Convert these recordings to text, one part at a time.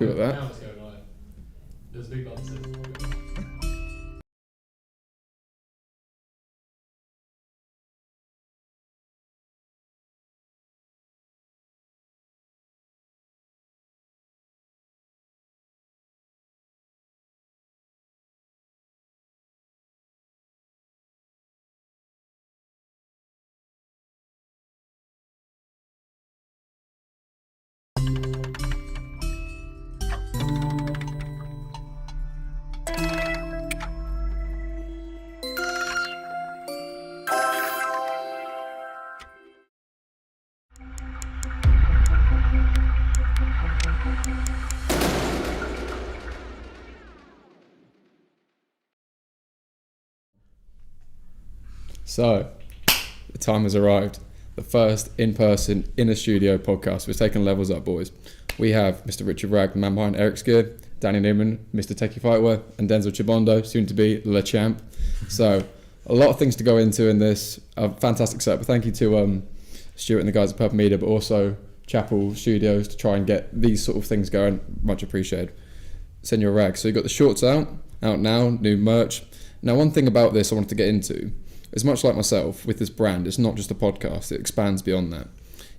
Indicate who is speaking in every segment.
Speaker 1: Got that.
Speaker 2: Now it's going live. There's a big button says
Speaker 1: So, the time has arrived. The first in-person, in-a-studio podcast. We're taking levels up, boys. We have Mr. Richard Wragg, the man behind Eryx gear, Danny Newman, Mr. Teki Fightwear, and Denzel Chibondo, soon to be Le Champ. So, a lot of things to go into in this. A fantastic setup. Thank you to Stuart and the guys at Purple Media, but also Chapel Studios to try and get these sort of things going. Much appreciated. Senor Wragg. So, you've got the shorts out now, new merch. Now, one thing about this I wanted to get into. It's much like myself with this brand. It's not just a podcast. It expands beyond that.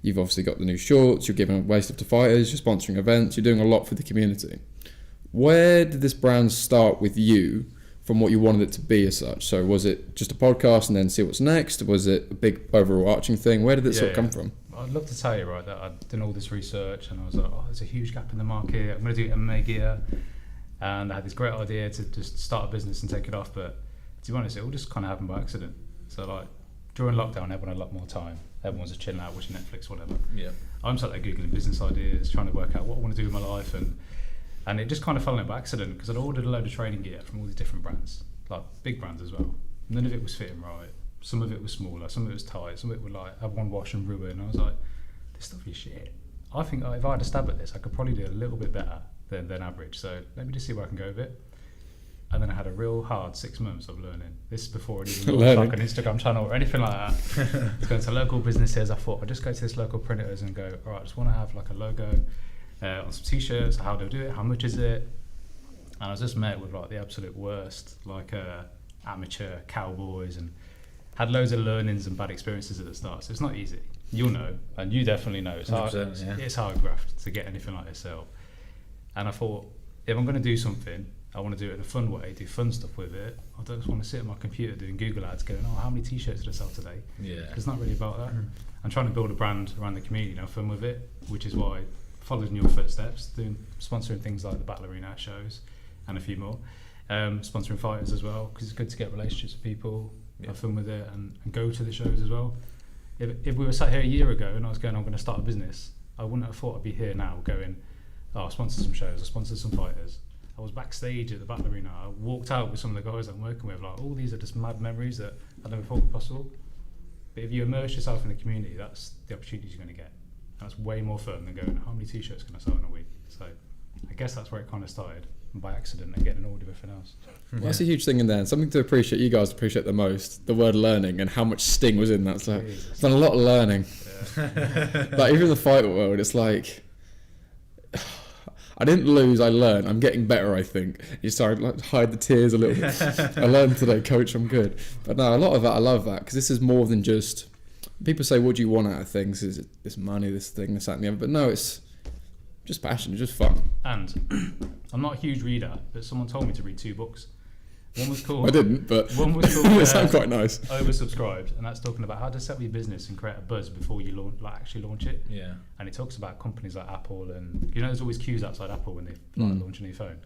Speaker 1: You've obviously got the new shorts. You're giving away stuff to fighters. You're sponsoring events. You're doing a lot for the community. Where did this brand start with you from what you wanted it to be as such? So was it just a podcast and then see what's next? Was it a big overall arching thing? Where did it sort of come from?
Speaker 3: I'd love to tell you, right, that I'd done all this research and I was like, oh, there's a huge gap in the market. I'm going to do MMA gear. And I had this great idea to just start a business and take it off. But to be honest, it all just kind of happened by accident. So like during lockdown, everyone had a lot more time. Everyone was just chilling out, watching Netflix, whatever. Yeah. I'm sat there googling business ideas, trying to work out what I want to do with my life, and it just kind of fell in by accident because I'd ordered a load of training gear from all these different brands, like big brands as well. None of it was fitting right. Some of it was smaller, some of it was tight, some of it would like have one wash and ruin. And I was like, this stuff is shit. I think if I had a stab at this, I could probably do a little bit better than average. So let me just see where I can go with it. And then I had a real hard 6 months of learning. This is before I even got like an Instagram channel or anything like that. Going to local businesses, I thought I'd just go to this local printers and go, all right, I just want to have like a logo on some t-shirts. How do I do it? How much is it? And I was just met with like the absolute worst, like amateur cowboys, and had loads of learnings and bad experiences at the start. So it's not easy. You'll know, and you definitely know. It's hard. Yeah. It's hard graft to get anything like this out. And I thought, if I'm going to do something, I want to do it in a fun way, do fun stuff with it. I don't just want to sit at my computer doing Google ads going, oh, how many t-shirts did I sell today? Yeah. It's not really about that. I'm trying to build a brand around the community, have fun with it, which is why I followed in your footsteps, sponsoring things like the Battle Arena shows and a few more. Sponsoring fighters as well, because it's good to get relationships with people, have fun with it, and go to the shows as well. If we were sat here a year ago and I was going, I'm going to start a business, I wouldn't have thought I'd be here now going, oh, I'll sponsor some shows, I'll sponsor some fighters. I was backstage at the Battle Arena. I walked out with some of the guys I'm working with. Like, all these are just mad memories that I never thought were possible. But if you immerse yourself in the community, that's the opportunities you're going to get. And that's way more fun than going, how many t-shirts can I sell in a week? So I guess that's where it kind of started, and by accident and getting an order of everything else.
Speaker 1: Well, that's a huge thing in there. Something to appreciate, you guys appreciate the most, the word learning and how much sting was in that. So I've done a lot of learning. Yeah. Like even in the fight world, it's like, I didn't lose, I learned. I'm getting better, I think. You started to like, hide the tears a little bit. I learned today, coach, I'm good. But no, a lot of that, I love that, because this is more than just, people say, what do you want out of things? Is it this money, this thing, this, that, and the other? But no, it's just passion, it's just fun.
Speaker 3: And I'm not a huge reader, but someone told me to read 2 books. One was called...
Speaker 1: I didn't, but
Speaker 3: one was called,
Speaker 1: it sounds quite nice.
Speaker 3: Oversubscribed, and that's talking about how to set up your business and create a buzz before you actually launch it. Yeah. And it talks about companies like Apple, and you know there's always queues outside Apple when they launch a new phone.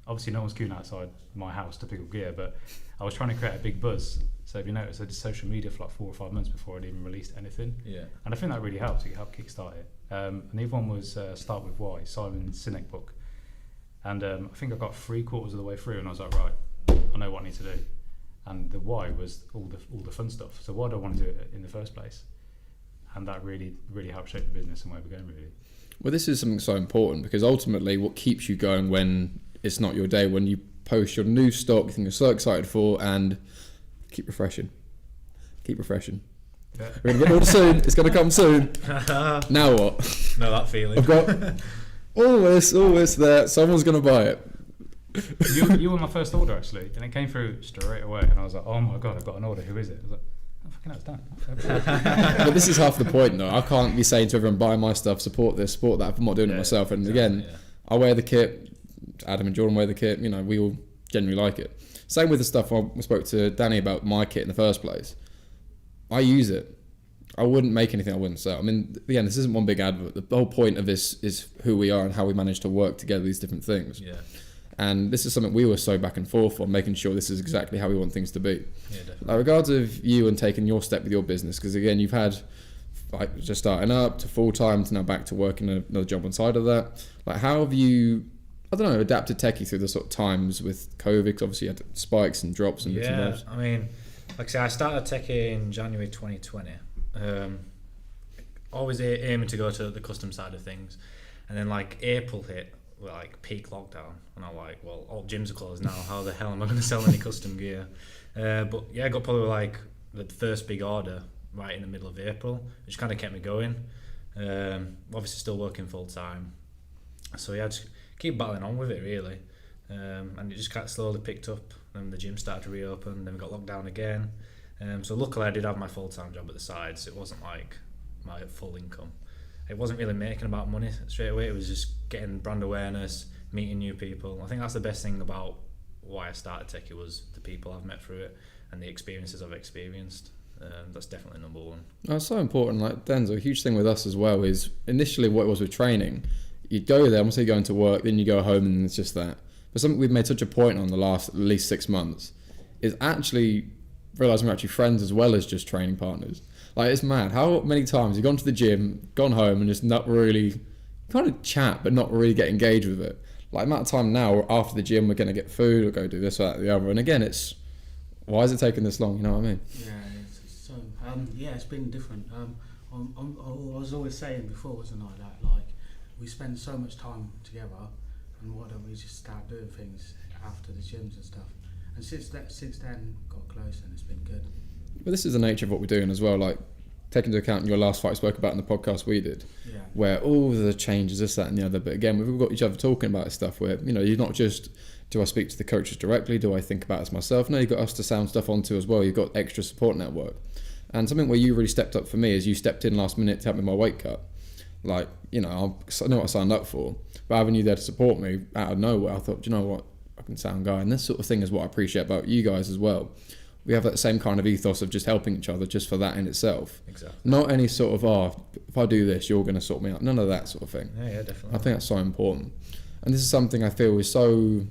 Speaker 3: Obviously no one's queuing outside my house to pick up gear, but I was trying to create a big buzz. So if you notice, I did social media for like 4 or 5 months before I'd even released anything. Yeah. And I think that really helped. It helped kickstart it. And the other one was Start With Why, Simon Sinek book. And I think I got 3/4 of the way through, and I was like, right, I know what I need to do. And the why was all the fun stuff. So why do I want to do it in the first place? And that really, really helped shape the business and where we're going, really.
Speaker 1: Well, this is something so important, because ultimately what keeps you going when it's not your day, when you post your new stock, you think you're so excited for, and keep refreshing. Keep refreshing. Yeah. We're going to get ordered soon. It's going to come soon. Now what?
Speaker 4: Know that feeling.
Speaker 1: Always there. Someone's gonna buy it.
Speaker 3: You were my first order actually, and it came through straight away, and I was like, oh my god, I've got an order. Who is it? I was like, oh fucking hell, it's done.
Speaker 1: But this is half the point, though. I can't be saying to everyone, buy my stuff, support this, support that. If I'm not doing it myself. And again, I wear the kit. Adam and Jordan wear the kit. You know, we all generally like it. Same with the stuff I spoke to Danny about my kit in the first place. I use it. I wouldn't make anything I wouldn't sell. I mean, again, this isn't one big advert. The whole point of this is who we are and how we manage to work together these different things.
Speaker 4: Yeah.
Speaker 1: And this is something we were so back and forth on, making sure this is exactly how we want things to be.
Speaker 4: Yeah, definitely.
Speaker 1: Like, regards of you and taking your step with your business, because again, you've had like just starting up to full time to now back to working another job on side of that. Like, how have you, I don't know, adapted Teki through the sort of times with COVID? Because obviously you had spikes and drops and bits and bobs.
Speaker 4: I mean, like I say, I started Teki in January 2020. Always aiming to go to the custom side of things, and then like April hit, like peak lockdown, and I'm like, well, all gyms are closed now. How the hell am I going to sell any custom gear? But yeah, I got probably like the first big order right in the middle of April, which kind of kept me going. Obviously still working full time, so yeah, just keep battling on with it really. And it just kind of slowly picked up, and the gym started to reopen, then we got locked down again. So luckily I did have my full-time job at the side, so it wasn't like my full income. It wasn't really making about money straight away, it was just getting brand awareness, meeting new people. I think that's the best thing about why I started Teki, was the people I've met through it and the experiences I've experienced. That's definitely number one.
Speaker 1: That's so important. Like Denzel, a huge thing with us as well is initially what it was with training, you'd go there, I'm going to say going to work, then you go home and it's just that. But something we've made such a point on the last at least 6 months is actually realising we're actually friends as well as just training partners. Like, it's mad how many times you've gone to the gym, gone home and just not really kind of chat but not really get engaged with it. Like, amount of time now after the gym we're going to get food or go do this or that or the other, and again it's, why is it taking this long, you know what I mean?
Speaker 5: Yeah, so it's been different. I was always saying before, wasn't I, that like we spend so much time together, and why don't we just start doing things after the gyms and stuff? And since then got closer and it's been good.
Speaker 1: But this is the nature of what we're doing as well, like taking into account your last fight I spoke about in the podcast we did, where all the changes, this, that and the other, but again we've all got each other talking about stuff where, you know, you're not just, do I speak to the coaches directly, do I think about it as myself? No, you've got us to sound stuff onto as well, you've got extra support network. And something where you really stepped up for me is you stepped in last minute to help me with my weight cut. Like, you know, I know what I signed up for, but having you there to support me out of nowhere, I thought, do you know what, I can sound guy. And this sort of thing is what I appreciate about you guys as well. We have that same kind of ethos of just helping each other just for that in itself.
Speaker 4: Exactly.
Speaker 1: Not any sort of, if I do this, you're going to sort me out. None of that sort of thing.
Speaker 4: Yeah, definitely.
Speaker 1: I think that's so important. And this is something I feel is so,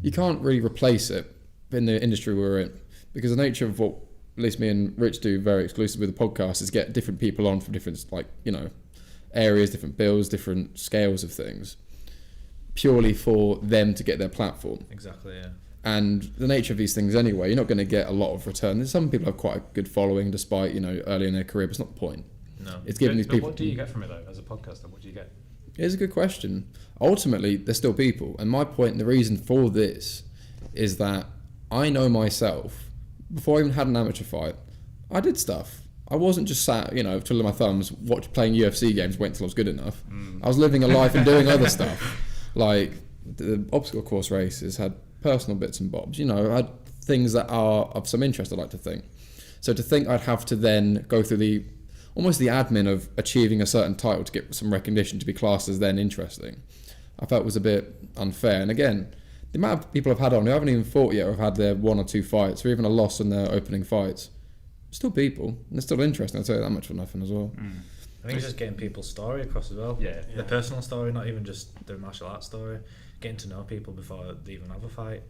Speaker 1: you can't really replace it in the industry we're in, because the nature of what at least me and Rich do very exclusively with the podcast is get different people on from different, like, you know, areas, different bills, different scales of things, purely for them to get their platform.
Speaker 4: Exactly, yeah.
Speaker 1: And the nature of these things anyway, you're not going to get a lot of return. Some people have quite a good following despite, you know, early in their career, but it's not the point.
Speaker 4: No.
Speaker 1: It's giving these people...
Speaker 3: What do you get from it though, as a podcaster? What do you get?
Speaker 1: It's a good question. Ultimately, they're still people. And my point, the reason for this is that I know myself, before I even had an amateur fight, I did stuff. I wasn't just sat, you know, twiddling my thumbs, playing UFC games, waiting until I was good enough. I was living a life and doing other stuff. Like, the obstacle course races had personal bits and bobs, you know, I had things that are of some interest, I like to think. So to think I'd have to then go through almost the admin of achieving a certain title to get some recognition to be classed as then interesting, I felt was a bit unfair. And again, the amount of people I've had on who haven't even fought yet or have had their 1 or 2 fights or even a loss in their opening fights, still people, and they're still interesting, I'll tell you that much for nothing as well.
Speaker 4: I think it's just getting people's story across as well.
Speaker 3: Yeah.
Speaker 4: The personal story, not even just the martial arts story. Getting to know people before they even have a fight.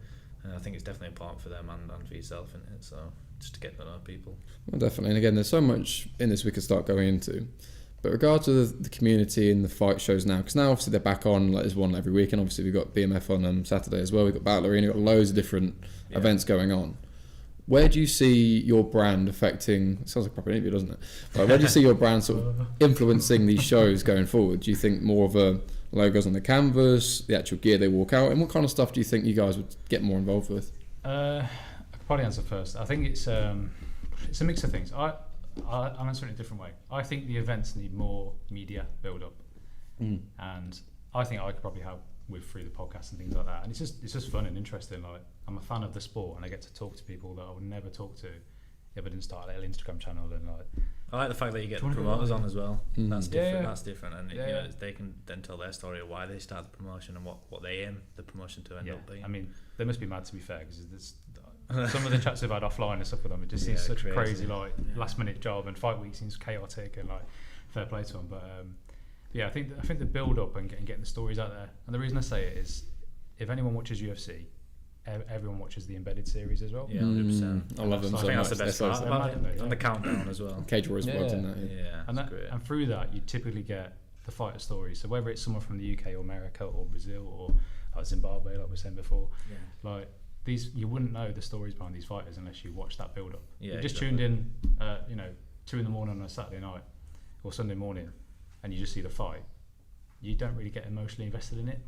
Speaker 4: I think it's definitely important for them and for yourself, isn't it? So just to get to know people.
Speaker 1: Well, definitely. And again, there's so much in this we could start going into. But regards to the community and the fight shows now, because now obviously they're back on, like there's one every week, and obviously we've got BMF on Saturday as well. We've got Battle Arena, we've got loads of different events going on. Where do you see your brand affecting? It sounds like a proper interview, doesn't it? Like, where do you see your brand sort of influencing these shows going forward? Do you think more of a logos on the canvas, the actual gear they walk out, and what kind of stuff do you think you guys would get more involved with?
Speaker 3: I could probably answer first. I think it's a mix of things. I'm answering it a different way. I think the events need more media build up. and I think I could probably help with through the podcast and things like that. And it's just fun and interesting. Like, I'm a fan of the sport, and I get to talk to people that I would never talk to if I didn't start a little Instagram channel. And like,
Speaker 4: I like the fact that you get the promoters on as well. That's different.
Speaker 3: Yeah.
Speaker 4: That's different, and you know, they can then tell their story of why they started the promotion and what they aim the promotion to end up being.
Speaker 3: I mean, they must be mad, to be fair, because some of the chats we've had offline and stuff with them, it just seems such a crazy like last minute job, and fight week seems chaotic, and like fair play to them. But yeah, I think the build up and getting the stories out there, and the reason I say it is, if anyone watches UFC, everyone watches the Embedded series as well.
Speaker 4: Yeah, 100%.
Speaker 1: I love them so
Speaker 4: I think
Speaker 1: much.
Speaker 4: that's the best
Speaker 1: They're
Speaker 4: part
Speaker 1: so
Speaker 4: about
Speaker 3: simple.
Speaker 4: it, and the countdown as well.
Speaker 1: Cage Warriors vlogs in that.
Speaker 4: Yeah,
Speaker 3: and
Speaker 4: great.
Speaker 3: and through that, you typically get the fighter stories. So whether it's someone from the UK or America or Brazil or Zimbabwe, like we were saying before, like these, you wouldn't know the stories behind these fighters unless you watch that build up.
Speaker 4: Yeah,
Speaker 3: you just
Speaker 4: exactly.
Speaker 3: tuned in, 2 a.m. on a Saturday night or Sunday morning, and you just see the fight. You don't really get emotionally invested in it,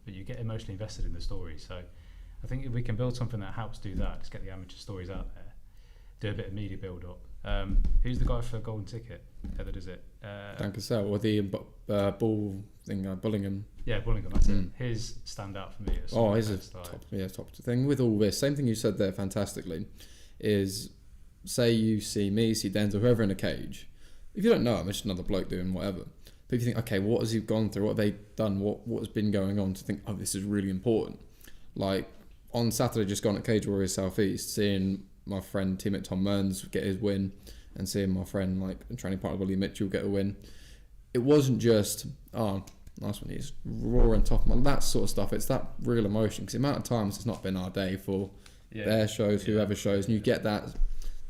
Speaker 3: but you get emotionally invested in the story. So I think if we can build something that helps do that, just get the amateur stories out there, do a bit of media build up. Who's the guy for Golden Ticket that does it?
Speaker 1: Dan Cassell, or the ball thing, Bullingham.
Speaker 3: Yeah, Bullingham, that's it. His stand out for me.
Speaker 1: He's a top thing with all this. Same thing you said there fantastically is, say you see me, see Denzel, whoever in a cage. If you don't know him, it's just another bloke doing whatever. But if you think, okay, what has he gone through? What have they done? What has been going on? To think, oh, this is really important. Like on Saturday, just gone at Cage Warriors South East, seeing my friend teammate Tom Mearns get his win, and seeing my friend and training partner Willie Mitchell get a win. It wasn't just nice one, he's raw and tough, that sort of stuff. It's that real emotion, because the amount of times it's not been our day for their shows, whoever shows, and you get that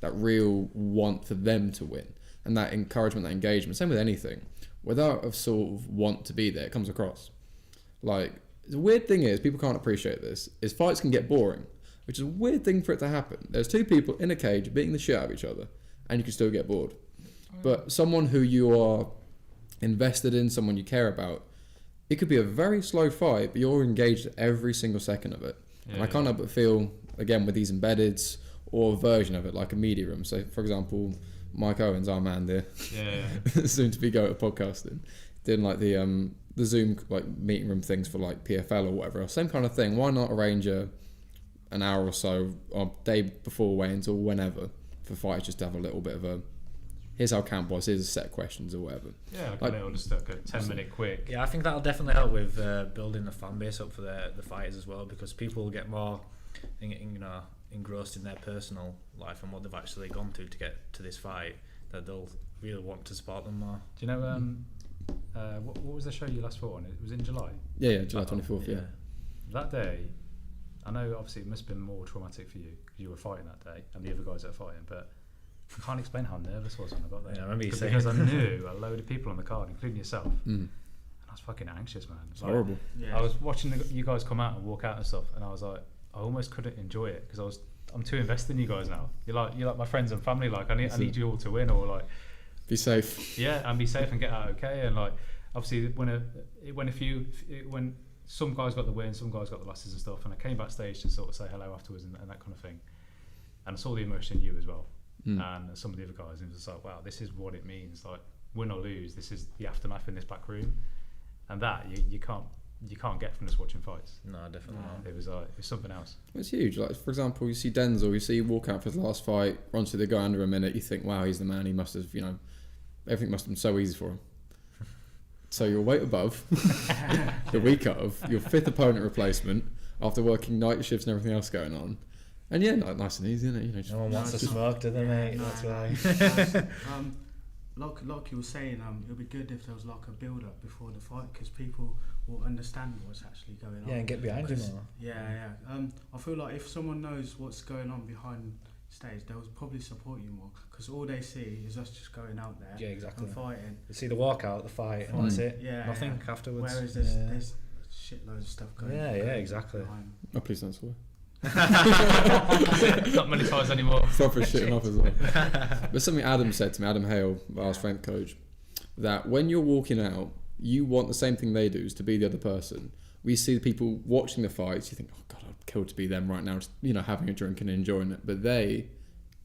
Speaker 1: real want for them to win, and that encouragement, that engagement. Same with anything. Without a sort of want to be there, it comes across. Like, the weird thing is, people can't appreciate this, is fights can get boring, which is a weird thing for it to happen. There's two people in a cage beating the shit out of each other, and you can still get bored. But someone who you are invested in, someone you care about, it could be a very slow fight, but you're engaged every single second of it. And I can't help but feel, again, with these embeddeds, or a version of it, like a media room. So, for example, Mike Owens, our man there, soon to be go to podcasting, doing like the Zoom like meeting room things for like PFL or whatever. Same kind of thing. Why not arrange an hour or so, or day before weigh-ins or whenever, for fighters just to have a little bit of a, here's how camp was, here's a set of questions or whatever.
Speaker 3: Yeah, like a little, just like a 10-minute quick.
Speaker 4: Yeah, I think that'll definitely help with building the fan base up for the fighters as well, because people will get more, engrossed in their personal life and what they've actually gone through to get to this fight, that they'll really want to support them more.
Speaker 3: Do you know what was the show you last fought on? It was in July.
Speaker 1: Yeah, July 24th. Yeah.
Speaker 3: That day, I know obviously it must have been more traumatic for you because you were fighting that day and the other guys that were fighting, but I can't explain how nervous I was when I got there.
Speaker 4: Yeah, I remember you saying,
Speaker 3: because I knew a load of people on the card, including yourself, and I was fucking anxious, man.
Speaker 1: It's horrible.
Speaker 3: I was watching you guys come out and walk out and stuff, and I was like, I almost couldn't enjoy it because I'm too invested in you guys now. You're like my friends and family. Like I need you all to win, or like
Speaker 1: be safe.
Speaker 3: Yeah, and be safe and get out okay. And like obviously when some guys got the win, some guys got the losses and stuff, and I came backstage to sort of say hello afterwards and that kind of thing, and I saw the emotion in you as well, and some of the other guys, and it was just like, wow, this is what it means. Like win or lose, this is the aftermath in this back room, and that you can't get from just watching fights.
Speaker 4: No, definitely not.
Speaker 3: It was something else.
Speaker 1: It's huge. Like for example, you see Denzel, you see walk out for his last fight, runs through the guy under a minute. You think, wow, he's the man. He must have, everything must have been so easy for him. So you're weight above the week of your fifth opponent replacement after working night shifts and everything else going on. And yeah, nice and easy, isn't it?
Speaker 4: No one wants to smoke, do they, mate? That's why.
Speaker 5: Like you were saying, it would be good if there was like a build-up before the fight, because people will understand what's actually going on.
Speaker 4: Yeah, and get behind you more.
Speaker 5: Yeah. I feel like if someone knows what's going on behind stage, they'll probably support you more, because all they see is us just going out there and fighting.
Speaker 4: They see the walkout, the fight, and that's it.
Speaker 5: Yeah,
Speaker 4: nothing afterwards.
Speaker 5: Whereas there's shitloads of stuff going on.
Speaker 4: Yeah, exactly.
Speaker 5: Behind.
Speaker 1: Oh, please don't swear.
Speaker 3: Not many times anymore.
Speaker 1: Proper shitting off as well. But something Adam said to me, Adam Hale, our strength coach, that when you're walking out, you want the same thing they do, is to be the other person. We see the people watching the fights, you think, oh God, I'd kill to be them right now, just, having a drink and enjoying it. But they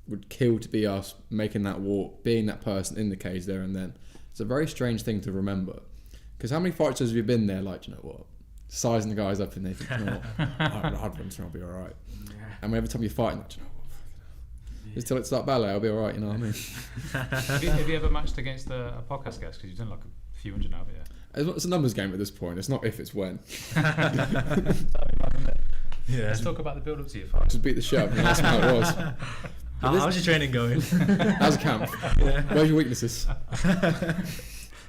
Speaker 1: would kill to be us, making that walk, being that person in the cage there and then. It's a very strange thing to remember, Because how many fights have you been there? Like, you know what, sizing the guys up and they think, you know what, I'd run through, I'll be all right.
Speaker 5: Yeah.
Speaker 1: And every time you're fighting, like, you know what, just till it start ballet, I'll be all right. You know what I mean?
Speaker 3: have you ever matched against a podcast guest? Because you've done like a few hundred now, haven't you?
Speaker 1: It's a numbers game at this point. It's not if, it's when.
Speaker 4: Yeah.
Speaker 3: Let's talk about the build up to your fight.
Speaker 1: Just beat the shit out of me. That's how it was.
Speaker 4: How's your training going?
Speaker 1: How's the camp? Where's your weaknesses?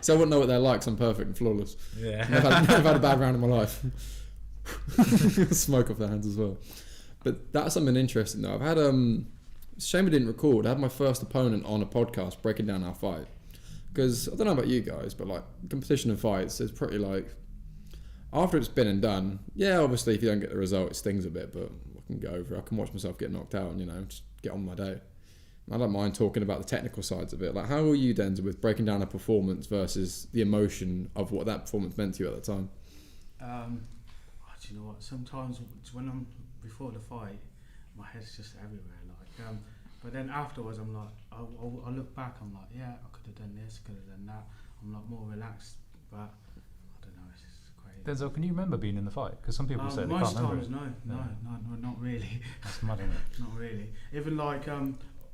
Speaker 1: So I wouldn't know what they're like. 'Cause I'm perfect and flawless.
Speaker 4: Yeah.
Speaker 1: Never had a bad round in my life. Smoke off their hands as well. But that's something interesting though. I've had it's a shame I didn't record. I had my first opponent on a podcast breaking down our fight. Because I don't know about you guys, but like competition and fights is pretty like, after it's been and done, yeah, obviously if you don't get the result it stings a bit, but I can get over it. I can watch myself get knocked out and, you know, just get on with my day. I don't mind talking about the technical sides of it. Like, how are you, Denzel, with breaking down a performance versus the emotion of what that performance meant to you at the time?
Speaker 5: Do you know what? Sometimes when I'm before the fight, my head's just everywhere. Like, but then afterwards, I'm like, I look back. I'm like, yeah, I could have done this, could have done that. I'm like more relaxed, but I don't know. It's just crazy.
Speaker 3: Denzel, can you remember being in the fight? Because some people say they
Speaker 5: most
Speaker 3: can't remember.
Speaker 5: times, no, not really.
Speaker 3: That's mad, isn't it?
Speaker 5: Not really. Even like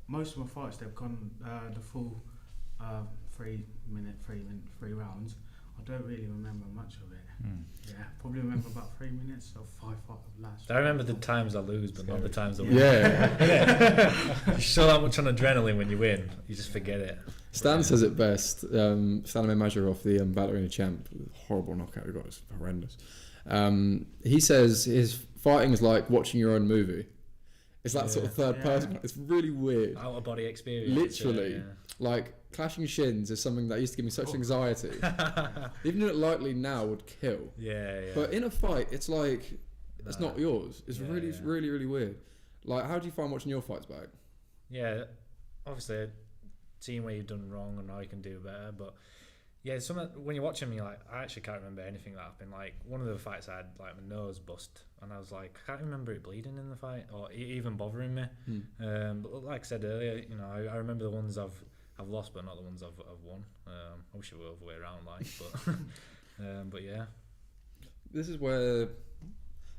Speaker 5: most of my fights, they've gone the full 3 rounds. I don't really remember much of it. Yeah, probably remember about 3 minutes or 5 last.
Speaker 4: I remember the times I lose, but not the times I win.
Speaker 1: Yeah.
Speaker 4: You show that much on adrenaline when you win, you just forget it.
Speaker 1: Stan says it best. Stan Majorov, the ballerina champ, horrible knockout he got, it's horrendous. He says his fighting is like watching your own movie. It's like sort of third person. It's really weird.
Speaker 4: Out of body experience.
Speaker 1: Literally. Like, clashing shins is something that used to give me such anxiety. Even doing it lightly now would kill.
Speaker 4: Yeah.
Speaker 1: But in a fight, it's like, it's not yours. It's really weird. Like, how do you find watching your fights back?
Speaker 4: Yeah, obviously, seeing where you've done wrong and how you can do better. But yeah, when you're watching me, like, I actually can't remember anything that happened. Like, one of the fights I had, like, my nose bust, and I was like, I can't remember it bleeding in the fight or even bothering me. But like I said earlier, you know, I remember the ones I've lost, but not the ones I've won. I wish it were the other way around, like, but yeah. This
Speaker 1: is where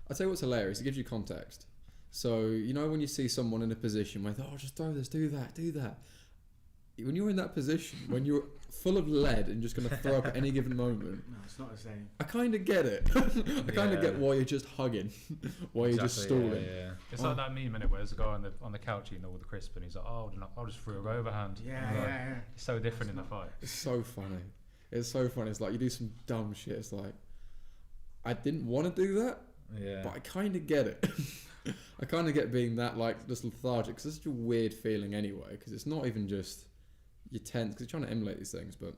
Speaker 1: I tell you what's hilarious. It gives you context. So, you know, when you see someone in a position where, oh, just throw this, do that. When you're in that position, when you're full of lead and just going to throw up at any given moment,
Speaker 5: no, it's not the same.
Speaker 1: I kind of get it. I kind of get why you're just hugging, why you're just stalling.
Speaker 4: Yeah.
Speaker 3: It's like that meme, innit, where there's a guy on the couch eating all the crisp, and he's like, "Oh, I'll just throw a overhand."
Speaker 5: Yeah.
Speaker 3: It's so different in the fight.
Speaker 1: It's so funny. It's like you do some dumb shit. It's like, I didn't want to do that, but I kind of get it. I kind of get being that, like, just lethargic, because it's such a weird feeling anyway, because it's not even just you're tense, because you're trying to emulate these things, but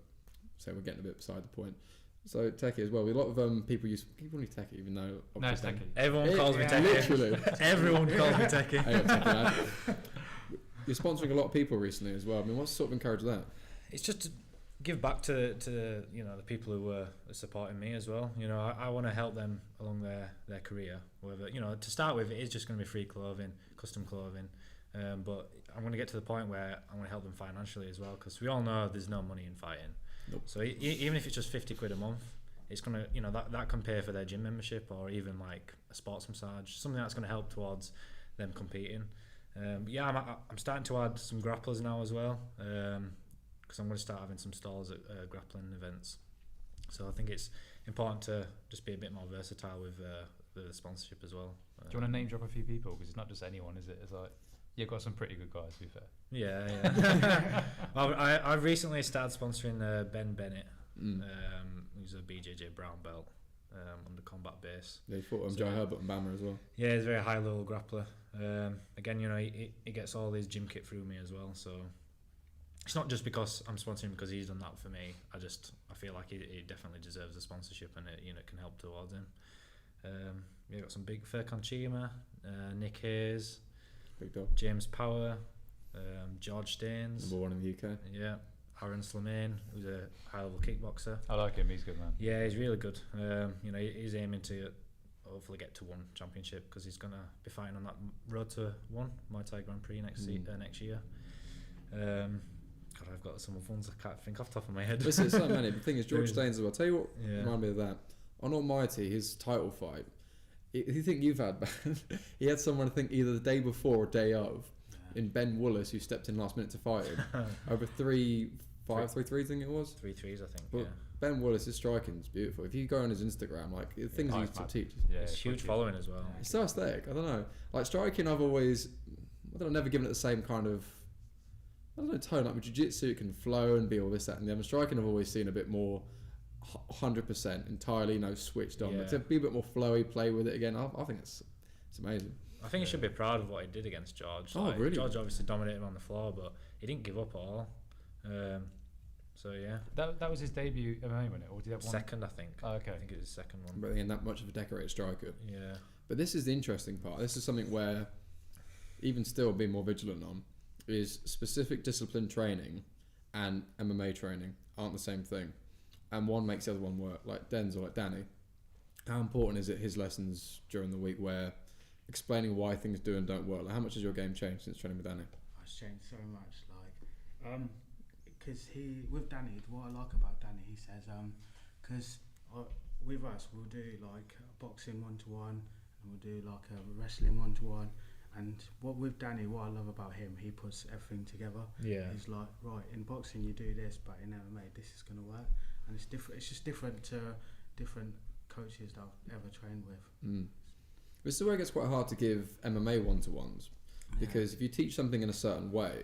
Speaker 1: so we're getting a bit beside the point. So Teki as well, a lot of people use Teki, even though
Speaker 3: no, it's Teki.
Speaker 4: Everyone calls me Teki.
Speaker 1: Literally,
Speaker 4: everyone calls me Teki.
Speaker 1: Hey, Teki, you're sponsoring a lot of people recently as well. I mean, what's sort of encouraged that?
Speaker 4: It's just to give back to you know, the people who are supporting me as well. You know, I want to help them along their career. Whether, you know, to start with, it is just going to be free clothing, custom clothing. But I'm going to get to the point where I want to help them financially as well, because we all know there's no money in fighting.
Speaker 1: Nope.
Speaker 4: So even if it's just 50 quid a month, it's going to, you know, that can pay for their gym membership, or even like a sports massage, something that's going to help towards them competing. But yeah, I'm starting to add some grapplers now as well, because I'm going to start having some stalls at grappling events. So I think it's important to just be a bit more versatile with the sponsorship as well.
Speaker 3: Do you want to name drop a few people? Because it's not just anyone, is it? It's like, you've got some pretty good guys, to be fair.
Speaker 4: Yeah. Well, I've recently started sponsoring Ben Bennett, who's a BJJ brown belt on the combat base.
Speaker 1: Yeah, he fought Joe Herbert and Bammer as well.
Speaker 4: Yeah, he's a very high level grappler. Again, you know, he gets all his gym kit through me as well, so it's not just because I'm sponsoring him because he's done that for me. I feel like he definitely deserves a sponsorship, and it, you know, can help towards him. We've got some big Furkan Chima, Nick Hayes,
Speaker 1: Big dog.
Speaker 4: James Power, George Staines,
Speaker 1: #1 in the UK.
Speaker 4: Yeah, Aaron Slimane, who's a high level kickboxer.
Speaker 3: I like him, he's good, man.
Speaker 4: Yeah, he's really good. You know, he's aiming to hopefully get to one championship, because he's going to be fighting on that road to one Muay Thai Grand Prix next year. God, I've got some other ones I can't think off the top of my head.
Speaker 1: There's so many. The thing is, George Staines, I'll tell you what
Speaker 4: Yeah.
Speaker 1: reminded me of that. On Almighty, his title fight, you think you've had bad, he had someone, I think, either the day before or day of, in Ben Wallace, who stepped in last minute to fight him, over 3-5, 3-3, I think it was.
Speaker 4: 3-3s, I think.
Speaker 1: But
Speaker 4: Yeah.
Speaker 1: Ben Wallace's striking's beautiful. If you go on his Instagram, like, the things he used to teach,
Speaker 3: Yeah,
Speaker 4: It's huge following as well.
Speaker 1: it's so aesthetic. I don't know. Like, striking, I've never given it the same kind of, I don't know, tone. Like with jiu-jitsu, it can flow and be all this, that, and the other. Striking, I've always seen a bit more 100% entirely, switched on.
Speaker 4: Yeah.
Speaker 1: But to be a bit more flowy, play with it again, I think it's amazing.
Speaker 4: I think he should be proud of what he did against George.
Speaker 1: Oh, really?
Speaker 4: George obviously dominated him on the floor, but he didn't give up at all. So yeah,
Speaker 3: That was his debut MMA, wasn't it? Or did he have one?
Speaker 4: second I think.
Speaker 3: Oh, okay.
Speaker 4: I think it was his second one.
Speaker 1: But again, that much of a decorated striker.
Speaker 4: Yeah.
Speaker 1: But this is the interesting part. This is something where, even still being more vigilant on, is specific discipline training and MMA training aren't the same thing. And one makes the other one work. Like Denzel, like Danny. How important is it, his lessons during the week, where explaining why things do and don't work? Like, how much has your game changed since training with Danny?
Speaker 5: It's changed so much, because with Danny, what I like about Danny, he says, because with us we'll do like a boxing 1-to-1, and we'll do like a wrestling 1-to-1, and with Danny, what I love about him, he puts everything together.
Speaker 4: Yeah.
Speaker 5: He's like, right, in boxing you do this, but in MMA this is going to work, and it's different. It's just different to different coaches that I've ever trained with.
Speaker 1: This is where it gets quite hard to give MMA one-to-ones, because if you teach something in a certain way,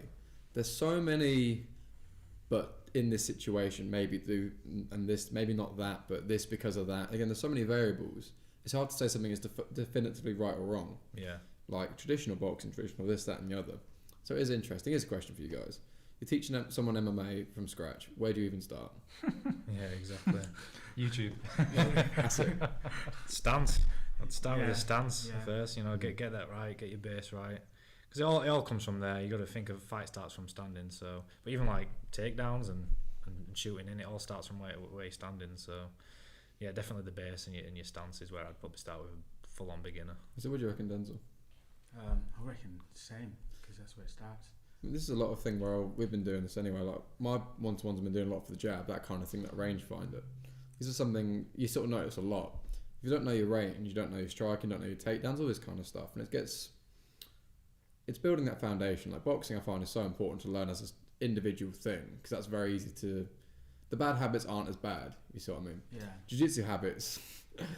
Speaker 1: there's so many, but in this situation maybe do, and this maybe not that, but this because of that. Again, there's so many variables. It's hard to say something is definitively right or wrong.
Speaker 4: Yeah.
Speaker 1: Like traditional boxing, traditional this, that and the other. So it is interesting. Here's a question for you guys. You're teaching someone MMA from scratch. Where do you even start?
Speaker 4: Yeah, exactly.
Speaker 3: YouTube.
Speaker 1: That's it.
Speaker 4: Stance. I'd start with
Speaker 5: Yeah.
Speaker 4: the stance
Speaker 5: Yeah.
Speaker 4: first. Get that right. Get your base right. Because it all comes from there. You got to think of fight starts from standing. So, but even like takedowns and shooting in, it all starts from where you're standing. So, yeah, definitely the base and your stance is where I'd probably start with a full-on beginner.
Speaker 1: So what do you reckon, Denzel?
Speaker 5: I reckon the same, because that's where it starts.
Speaker 1: This is a lot of thing where we've been doing this anyway. Like my one-to-ones have been doing a lot for the jab, that kind of thing, that rangefinder. This is something you sort of notice a lot. If you don't know your range, you don't know your striking, don't know your takedowns, all this kind of stuff, and it's building that foundation. Like boxing, I find is so important to learn as an individual thing, because that's very easy to. The bad habits aren't as bad. You see what I mean?
Speaker 5: Yeah.
Speaker 1: Jiu-jitsu habits,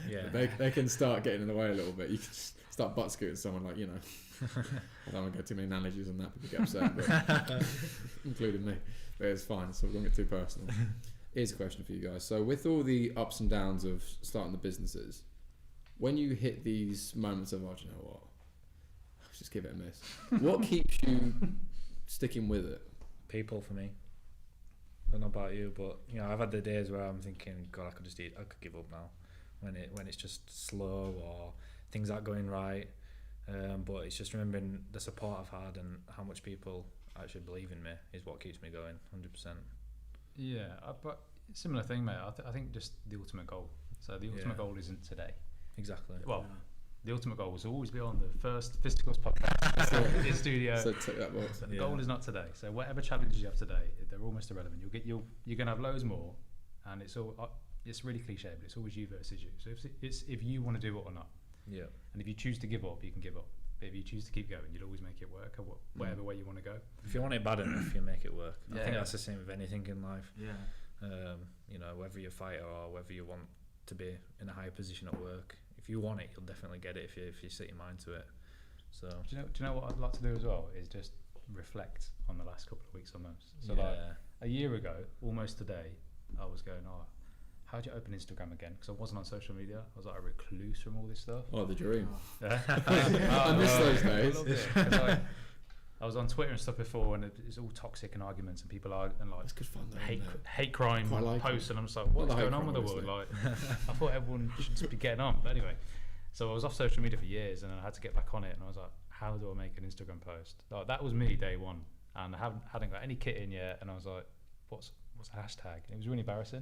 Speaker 4: Yeah.
Speaker 1: they can start getting in the way a little bit. You can start butt scooting someone, like, I don't want to go too many analogies on that, people get upset, but including me. But it's fine, so we won't get too personal. Here's a question for you guys. So with all the ups and downs of starting the businesses, when you hit these moments of, do you know what? Let's just give it a miss. What keeps you sticking with it?
Speaker 4: People for me. I don't know about you, but I've had the days where I'm thinking, God, I could give up now, when it's just slow or things aren't going right. But it's just remembering the support I've had and how much people actually believe in me is what keeps me going, 100%.
Speaker 3: Yeah, but similar thing, mate. I think just the ultimate goal. So the ultimate goal isn't today.
Speaker 4: Exactly.
Speaker 3: Well, the ultimate goal was always be on the first Fisticuffs podcast in studio.
Speaker 1: So take that box.
Speaker 3: But the goal is not today. So whatever challenges you have today, they're almost irrelevant. You're gonna have loads more, and it's really cliche, but it's always you versus you. So if you want to do it or not.
Speaker 4: Yeah.
Speaker 3: And if you choose to give up, you can give up. But if you choose to keep going, you'll always make it work, or whatever way you want to go.
Speaker 4: If you want it bad enough, you make it work. I think
Speaker 3: Yeah.
Speaker 4: that's the same with anything in life.
Speaker 5: Yeah.
Speaker 4: Whether you're a fighter or whether you want to be in a higher position at work, if you want it, you'll definitely get it if you set your mind to it. So
Speaker 3: Do you know what I'd like to do as well is just reflect on the last couple of weeks on those. So like a year ago, almost today, I was going, how do you open Instagram again? Because I wasn't on social media. I was like a recluse from all this stuff.
Speaker 1: Oh, the dream.
Speaker 3: I
Speaker 1: miss those days.
Speaker 3: I was on Twitter and stuff before, and it's all toxic and arguments, and people are and like
Speaker 1: It's good fun though,
Speaker 3: hate
Speaker 1: isn't it?
Speaker 3: hate crime
Speaker 1: Quite like
Speaker 3: posts,
Speaker 1: it.
Speaker 3: and I'm just like, what's
Speaker 1: the hate
Speaker 3: going on with the
Speaker 1: crime,
Speaker 3: world? Like, I thought everyone should just be getting on. But anyway, so I was off social media for years, and I had to get back on it, and I was like, how do I make an Instagram post? Like, that was me day one, and I hadn't got any kit in yet, and I was like, what's the hashtag? And it was really embarrassing.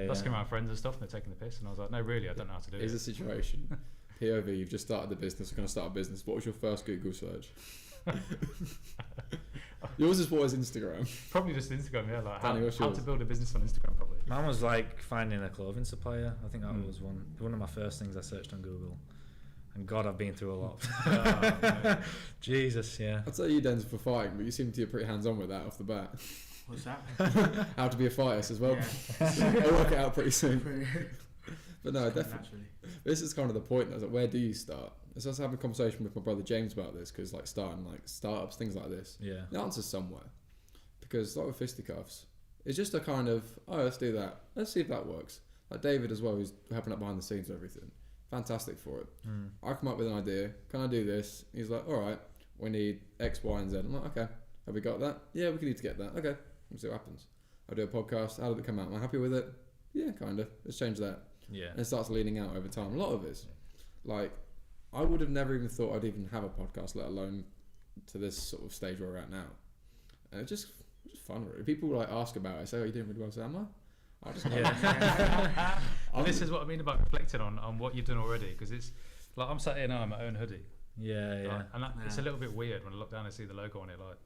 Speaker 3: Asking around friends and stuff, and they're taking the piss, and I was like, no, really, I don't know how to do it.
Speaker 1: Here's a situation. POV, you've just started the business, you're going to start a business. What was your first Google search? Yours is what is Instagram.
Speaker 3: Probably just Instagram, yeah. Like
Speaker 1: Danny, what's
Speaker 3: how
Speaker 1: yours?
Speaker 3: to build a business on Instagram, probably.
Speaker 4: Mine was like finding a clothing supplier. I think that was one of my first things I searched on Google. And God, I've been through a lot. Jesus, yeah.
Speaker 1: I'd say you, Denzel, for fighting, but you seem to be pretty hands-on with that off the bat.
Speaker 5: What's that?
Speaker 1: How to be a fighter as well.
Speaker 5: Yeah.
Speaker 1: I'll work it out pretty soon. But no, definitely.
Speaker 5: Naturally.
Speaker 1: This is kind of the point. I was like, where do you start? So I was having a conversation with my brother James about this, because like starting like startups, things like this.
Speaker 4: Yeah.
Speaker 1: The answer's somewhere. Because like with Fisticuffs, it's just a kind of, oh, let's do that. Let's see if that works. Like David as well, who's helping out behind the scenes and everything. Fantastic for it. I come up with an idea. Can I do this? He's like, all right, we need X, Y, and Z. I'm like, okay, have we got that? Yeah, we need to get that. Okay, let's see what happens. I do a podcast. How did it come out? Am I happy with it? Yeah, kind of. Let's change that.
Speaker 4: Yeah.
Speaker 1: And it starts leaning out over time. A lot of it is. Like, I would have never even thought I'd even have a podcast, let alone to this sort of stage where we're at now. And it's just fun, really. People like ask about it. I say, oh, you doing really well? I say, am I? I just
Speaker 3: And this is what I mean about reflecting on what you've done already, because it's like I'm sat here now in my own hoodie.
Speaker 4: Yeah, yeah.
Speaker 3: Like, and it's a little bit weird when I look down and see the logo on it. Like,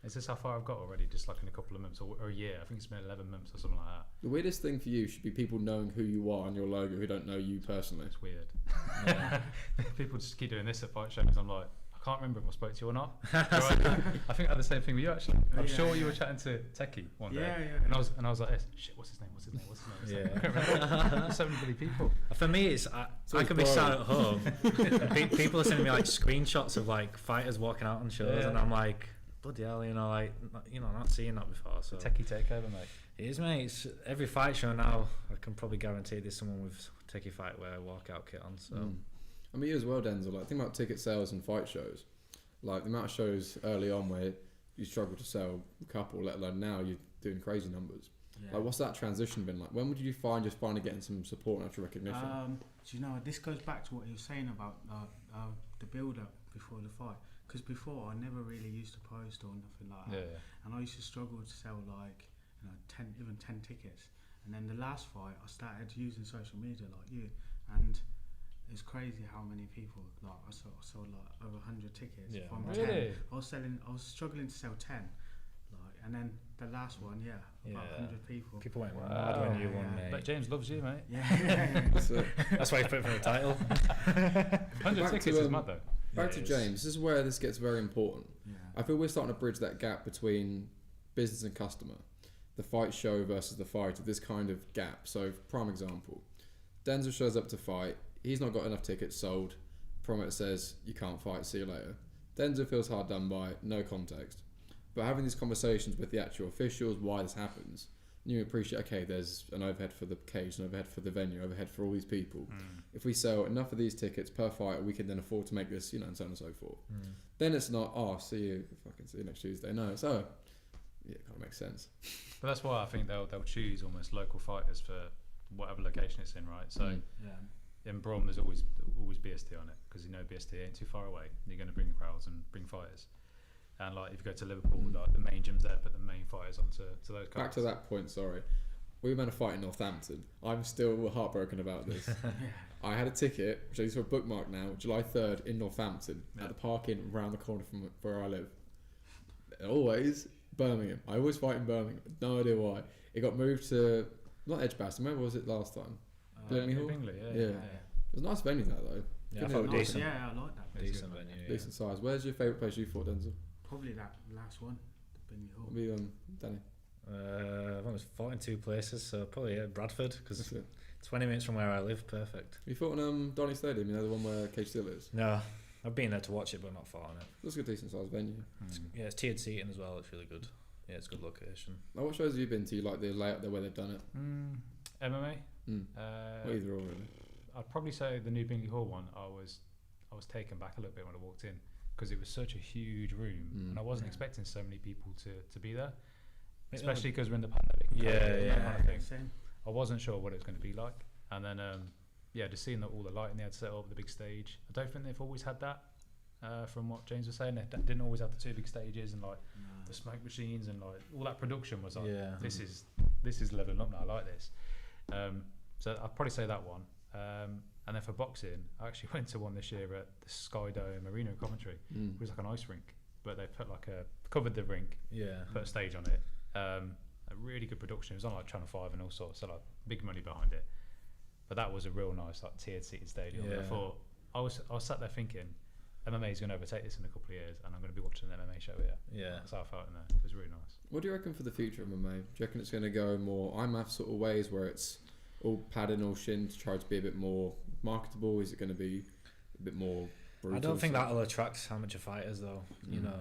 Speaker 3: is this how far I've got already? Just like in a couple of months or a year? I think it's been 11 months or something like that.
Speaker 1: The weirdest thing for you should be people knowing who you are on your logo who don't know you personally.
Speaker 3: It's weird. People just keep doing this at fight shows. I'm like, I can't remember if I spoke to you or not. I think I had the same thing with you actually. I'm sure you were chatting to Teki one day.
Speaker 5: Yeah.
Speaker 3: And I was like, shit, what's his name? Yeah. So many people.
Speaker 4: For me, it's I could be sat at home. And people are sending me like screenshots of like fighters walking out on shows, and I'm like, bloody hell, not seeing that before. So
Speaker 3: Teki takeover, mate.
Speaker 4: It is, mate. It's every fight show now. I can probably guarantee there's someone with Teki Fightwear walkout kit on. So.
Speaker 1: I mean, you as well, Denzel. Like, think about ticket sales and fight shows. Like the amount of shows early on where you struggle to sell a couple, let alone now you're doing crazy numbers. Yeah. Like, what's that transition been like? When would you find just finally getting some support and actual recognition?
Speaker 5: Do you know, this goes back to what you were saying about the build-up before the fight. Because before, I never really used to post or nothing like that.
Speaker 3: Yeah.
Speaker 5: And I used to struggle to sell like 10 tickets. And then the last fight, I started using social media like you, and it's crazy how many people, like I sold like over 100 tickets from 10. I was struggling to sell 10, like, and then the last one, about 100 people.
Speaker 4: People went mad when you won, mate.
Speaker 3: But James loves you, mate.
Speaker 5: Yeah.
Speaker 4: That's why he put it for the title.
Speaker 3: 100 tickets is mad though.
Speaker 1: Back to James. This is where this gets very important.
Speaker 5: Yeah.
Speaker 1: I feel we're starting to bridge that gap between business and customer, the fight show versus the fighter. This kind of gap. So, prime example, Denzel shows up to fight. He's not got enough tickets sold. Promoter says, you can't fight, see you later. Denzel feels hard done by, no context. But having these conversations with the actual officials, why this happens, you appreciate, okay, there's an overhead for the cage, an overhead for the venue, overhead for all these people. If we sell enough of these tickets per fight, we can then afford to make this, and so on and so forth. Then it's not, see you next Tuesday. No, it's, yeah, it kind of makes sense.
Speaker 3: But that's why I think they'll choose almost local fighters for whatever location it's in, right? So in Brom, there's always BST on it, because BST ain't too far away. You're going to bring crowds and bring fighters. And like if you go to Liverpool, like the main gym's there, put the main fighters onto those cards.
Speaker 1: Back to that point, sorry. We were meant to fight in Northampton. I'm still heartbroken about this. I had a ticket, which I used for a bookmark now, July 3rd in Northampton, at the park inn around the corner from where I live. Always Birmingham. I always fight in Birmingham. No idea why. It got moved to, not Edgbaston, where was it last time? Bingley Hall?
Speaker 3: Bingley, yeah.
Speaker 1: It was a nice venue that though.
Speaker 4: Yeah, I thought decent.
Speaker 5: Yeah, I like that.
Speaker 4: Decent venue. Yeah.
Speaker 1: Decent size. Where's your favourite place you fought, Denzel?
Speaker 5: Probably that last one, the Bingley Hall.
Speaker 1: Maybe Danny.
Speaker 4: I've almost fought in 2 places, so probably Bradford, because 20 minutes from where I live, perfect.
Speaker 1: You fought in Donny Stadium, the one where Cage Steel is?
Speaker 4: No, I've been there to watch it, but not fought on it.
Speaker 1: That's a good, decent sized venue.
Speaker 4: It's tiered seating as well. It's really good. Yeah, it's a good location.
Speaker 1: Now, what shows have you been to? You like the layout there where they've done it?
Speaker 3: MMA.
Speaker 1: Well, either or really.
Speaker 3: I'd probably say the new Bingley Hall one. I was taken back a little bit when I walked in, because it was such a huge room, and I wasn't expecting so many people to be there, especially because we're in the pandemic.
Speaker 5: Same.
Speaker 3: I wasn't sure what it was going to be like, and then just seeing all the lighting they had set up, the big stage. I don't think they've always had that. From what James was saying, they didn't always have the 2 big stages and like the smoke machines and like all that production was like this is leveling up now. I like this. So I'd probably say that one. And then for boxing, I actually went to one this year at the Sky Dome Arena in Coventry. It was like an ice rink, but they put covered the rink, put a stage on it. A really good production. It was on like Channel 5 and all sorts, so like big money behind it. But that was a real nice like tiered seated stadium. And I thought I was sat there thinking, MMA is going to overtake this in a couple of years, and I'm going to be watching an MMA show here.
Speaker 4: Yeah,
Speaker 3: that's how I felt in there. It was really nice.
Speaker 1: What do you reckon for the future of MMA? Do you reckon it's going to go more IMAF sort of ways where it's all padding, all shin to try to be a bit more marketable? Is it going to be a bit more brutal?
Speaker 4: I don't think that'll attract amateur fighters though. You know,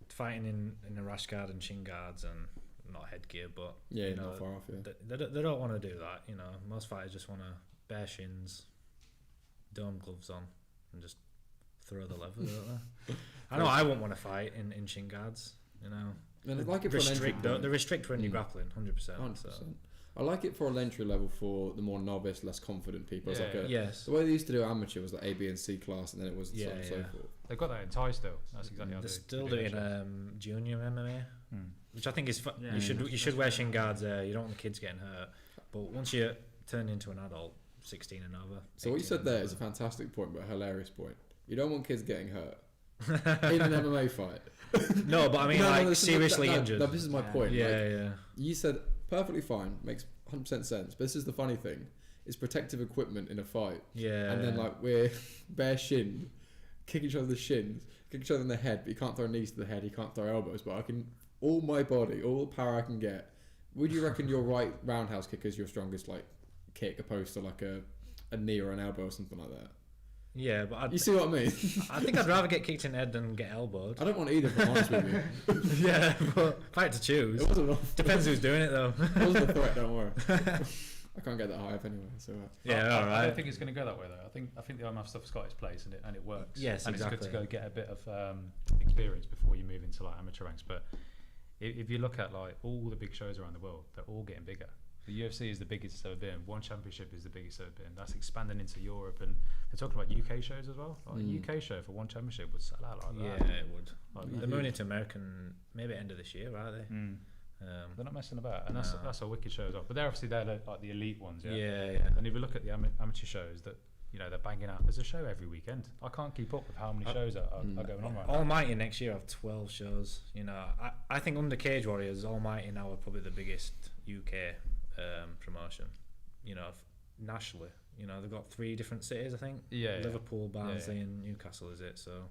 Speaker 4: fighting in a rash guard and shin guards and not headgear, but you know,
Speaker 1: not far off. Yeah,
Speaker 4: they don't want to do that. You know, most fighters just want to bare shins, dome gloves on, and just throw the lever, don't they? I know I wouldn't want to fight in shin guards. You know,
Speaker 1: and I'd like it
Speaker 4: they restrict when you're grappling, 100%.
Speaker 1: 100%.
Speaker 4: So.
Speaker 1: I like it for an entry level for the more novice, less confident people. It's like
Speaker 4: yes.
Speaker 1: The way they used to do amateur was like A, B, and C class, and then it was so on and so forth.
Speaker 3: They've got that in Thai still. That's exactly how
Speaker 4: they're still doing junior MMA, which I think is fun.
Speaker 5: Yeah,
Speaker 4: you should wear shin guards there. You don't want the kids getting hurt. But once you turn into an adult, 16 and over.
Speaker 1: So what you said there is a fantastic point, but a hilarious point. You don't want kids getting hurt in an MMA fight.
Speaker 4: No, but I mean, seriously injured.
Speaker 1: No, this is my point.
Speaker 4: Yeah.
Speaker 1: You said perfectly fine, makes 100% sense. But this is the funny thing: it's protective equipment in a fight.
Speaker 4: Yeah.
Speaker 1: And then like we're bare shinned, kick each other in the shins, kick each other in the head, but you can't throw knees to the head, you can't throw elbows. But I can, all my body, all the power I can get. Would you reckon your right roundhouse kick is your strongest like kick, opposed to like a knee or an elbow or something like that?
Speaker 4: Yeah, but
Speaker 1: you see what I mean?
Speaker 4: I think I'd rather get kicked in the head than get elbowed.
Speaker 1: I don't want either, if I'm honest with you.
Speaker 4: Yeah, but if I had to choose,
Speaker 1: it wasn't enough.
Speaker 4: Depends who's doing it though.
Speaker 1: It wasn't a threat, don't worry. I can't get that high up anyway. So
Speaker 3: I don't think it's going to go that way though. I think the IMAF stuff's got its place and it works.
Speaker 4: Yes,
Speaker 3: and
Speaker 4: exactly.
Speaker 3: It's good to go get a bit of experience before you move into like amateur ranks. But if you look at like all the big shows around the world, they're all getting bigger. The UFC is the biggest it's ever been. One championship is the biggest it's ever been. That's expanding into Europe, and they're talking about UK shows as well. Like a UK show for one championship would sell out like that.
Speaker 4: Yeah, it would. Like they're moving into American maybe end of this year, aren't they?
Speaker 3: They're not messing about, and that's a wicked show as well. But they're obviously like the elite ones.
Speaker 4: Yeah.
Speaker 3: And if you look at the amateur shows, that they're banging out. There's a show every weekend. I can't keep up with how many shows are going on right now.
Speaker 4: Almighty next year have 12 shows. I think under Cage Warriors, Almighty now are probably the biggest UK promotion. Nationally, they've got 3 different cities. I think. Liverpool, Barnsley, and Newcastle. Is it so?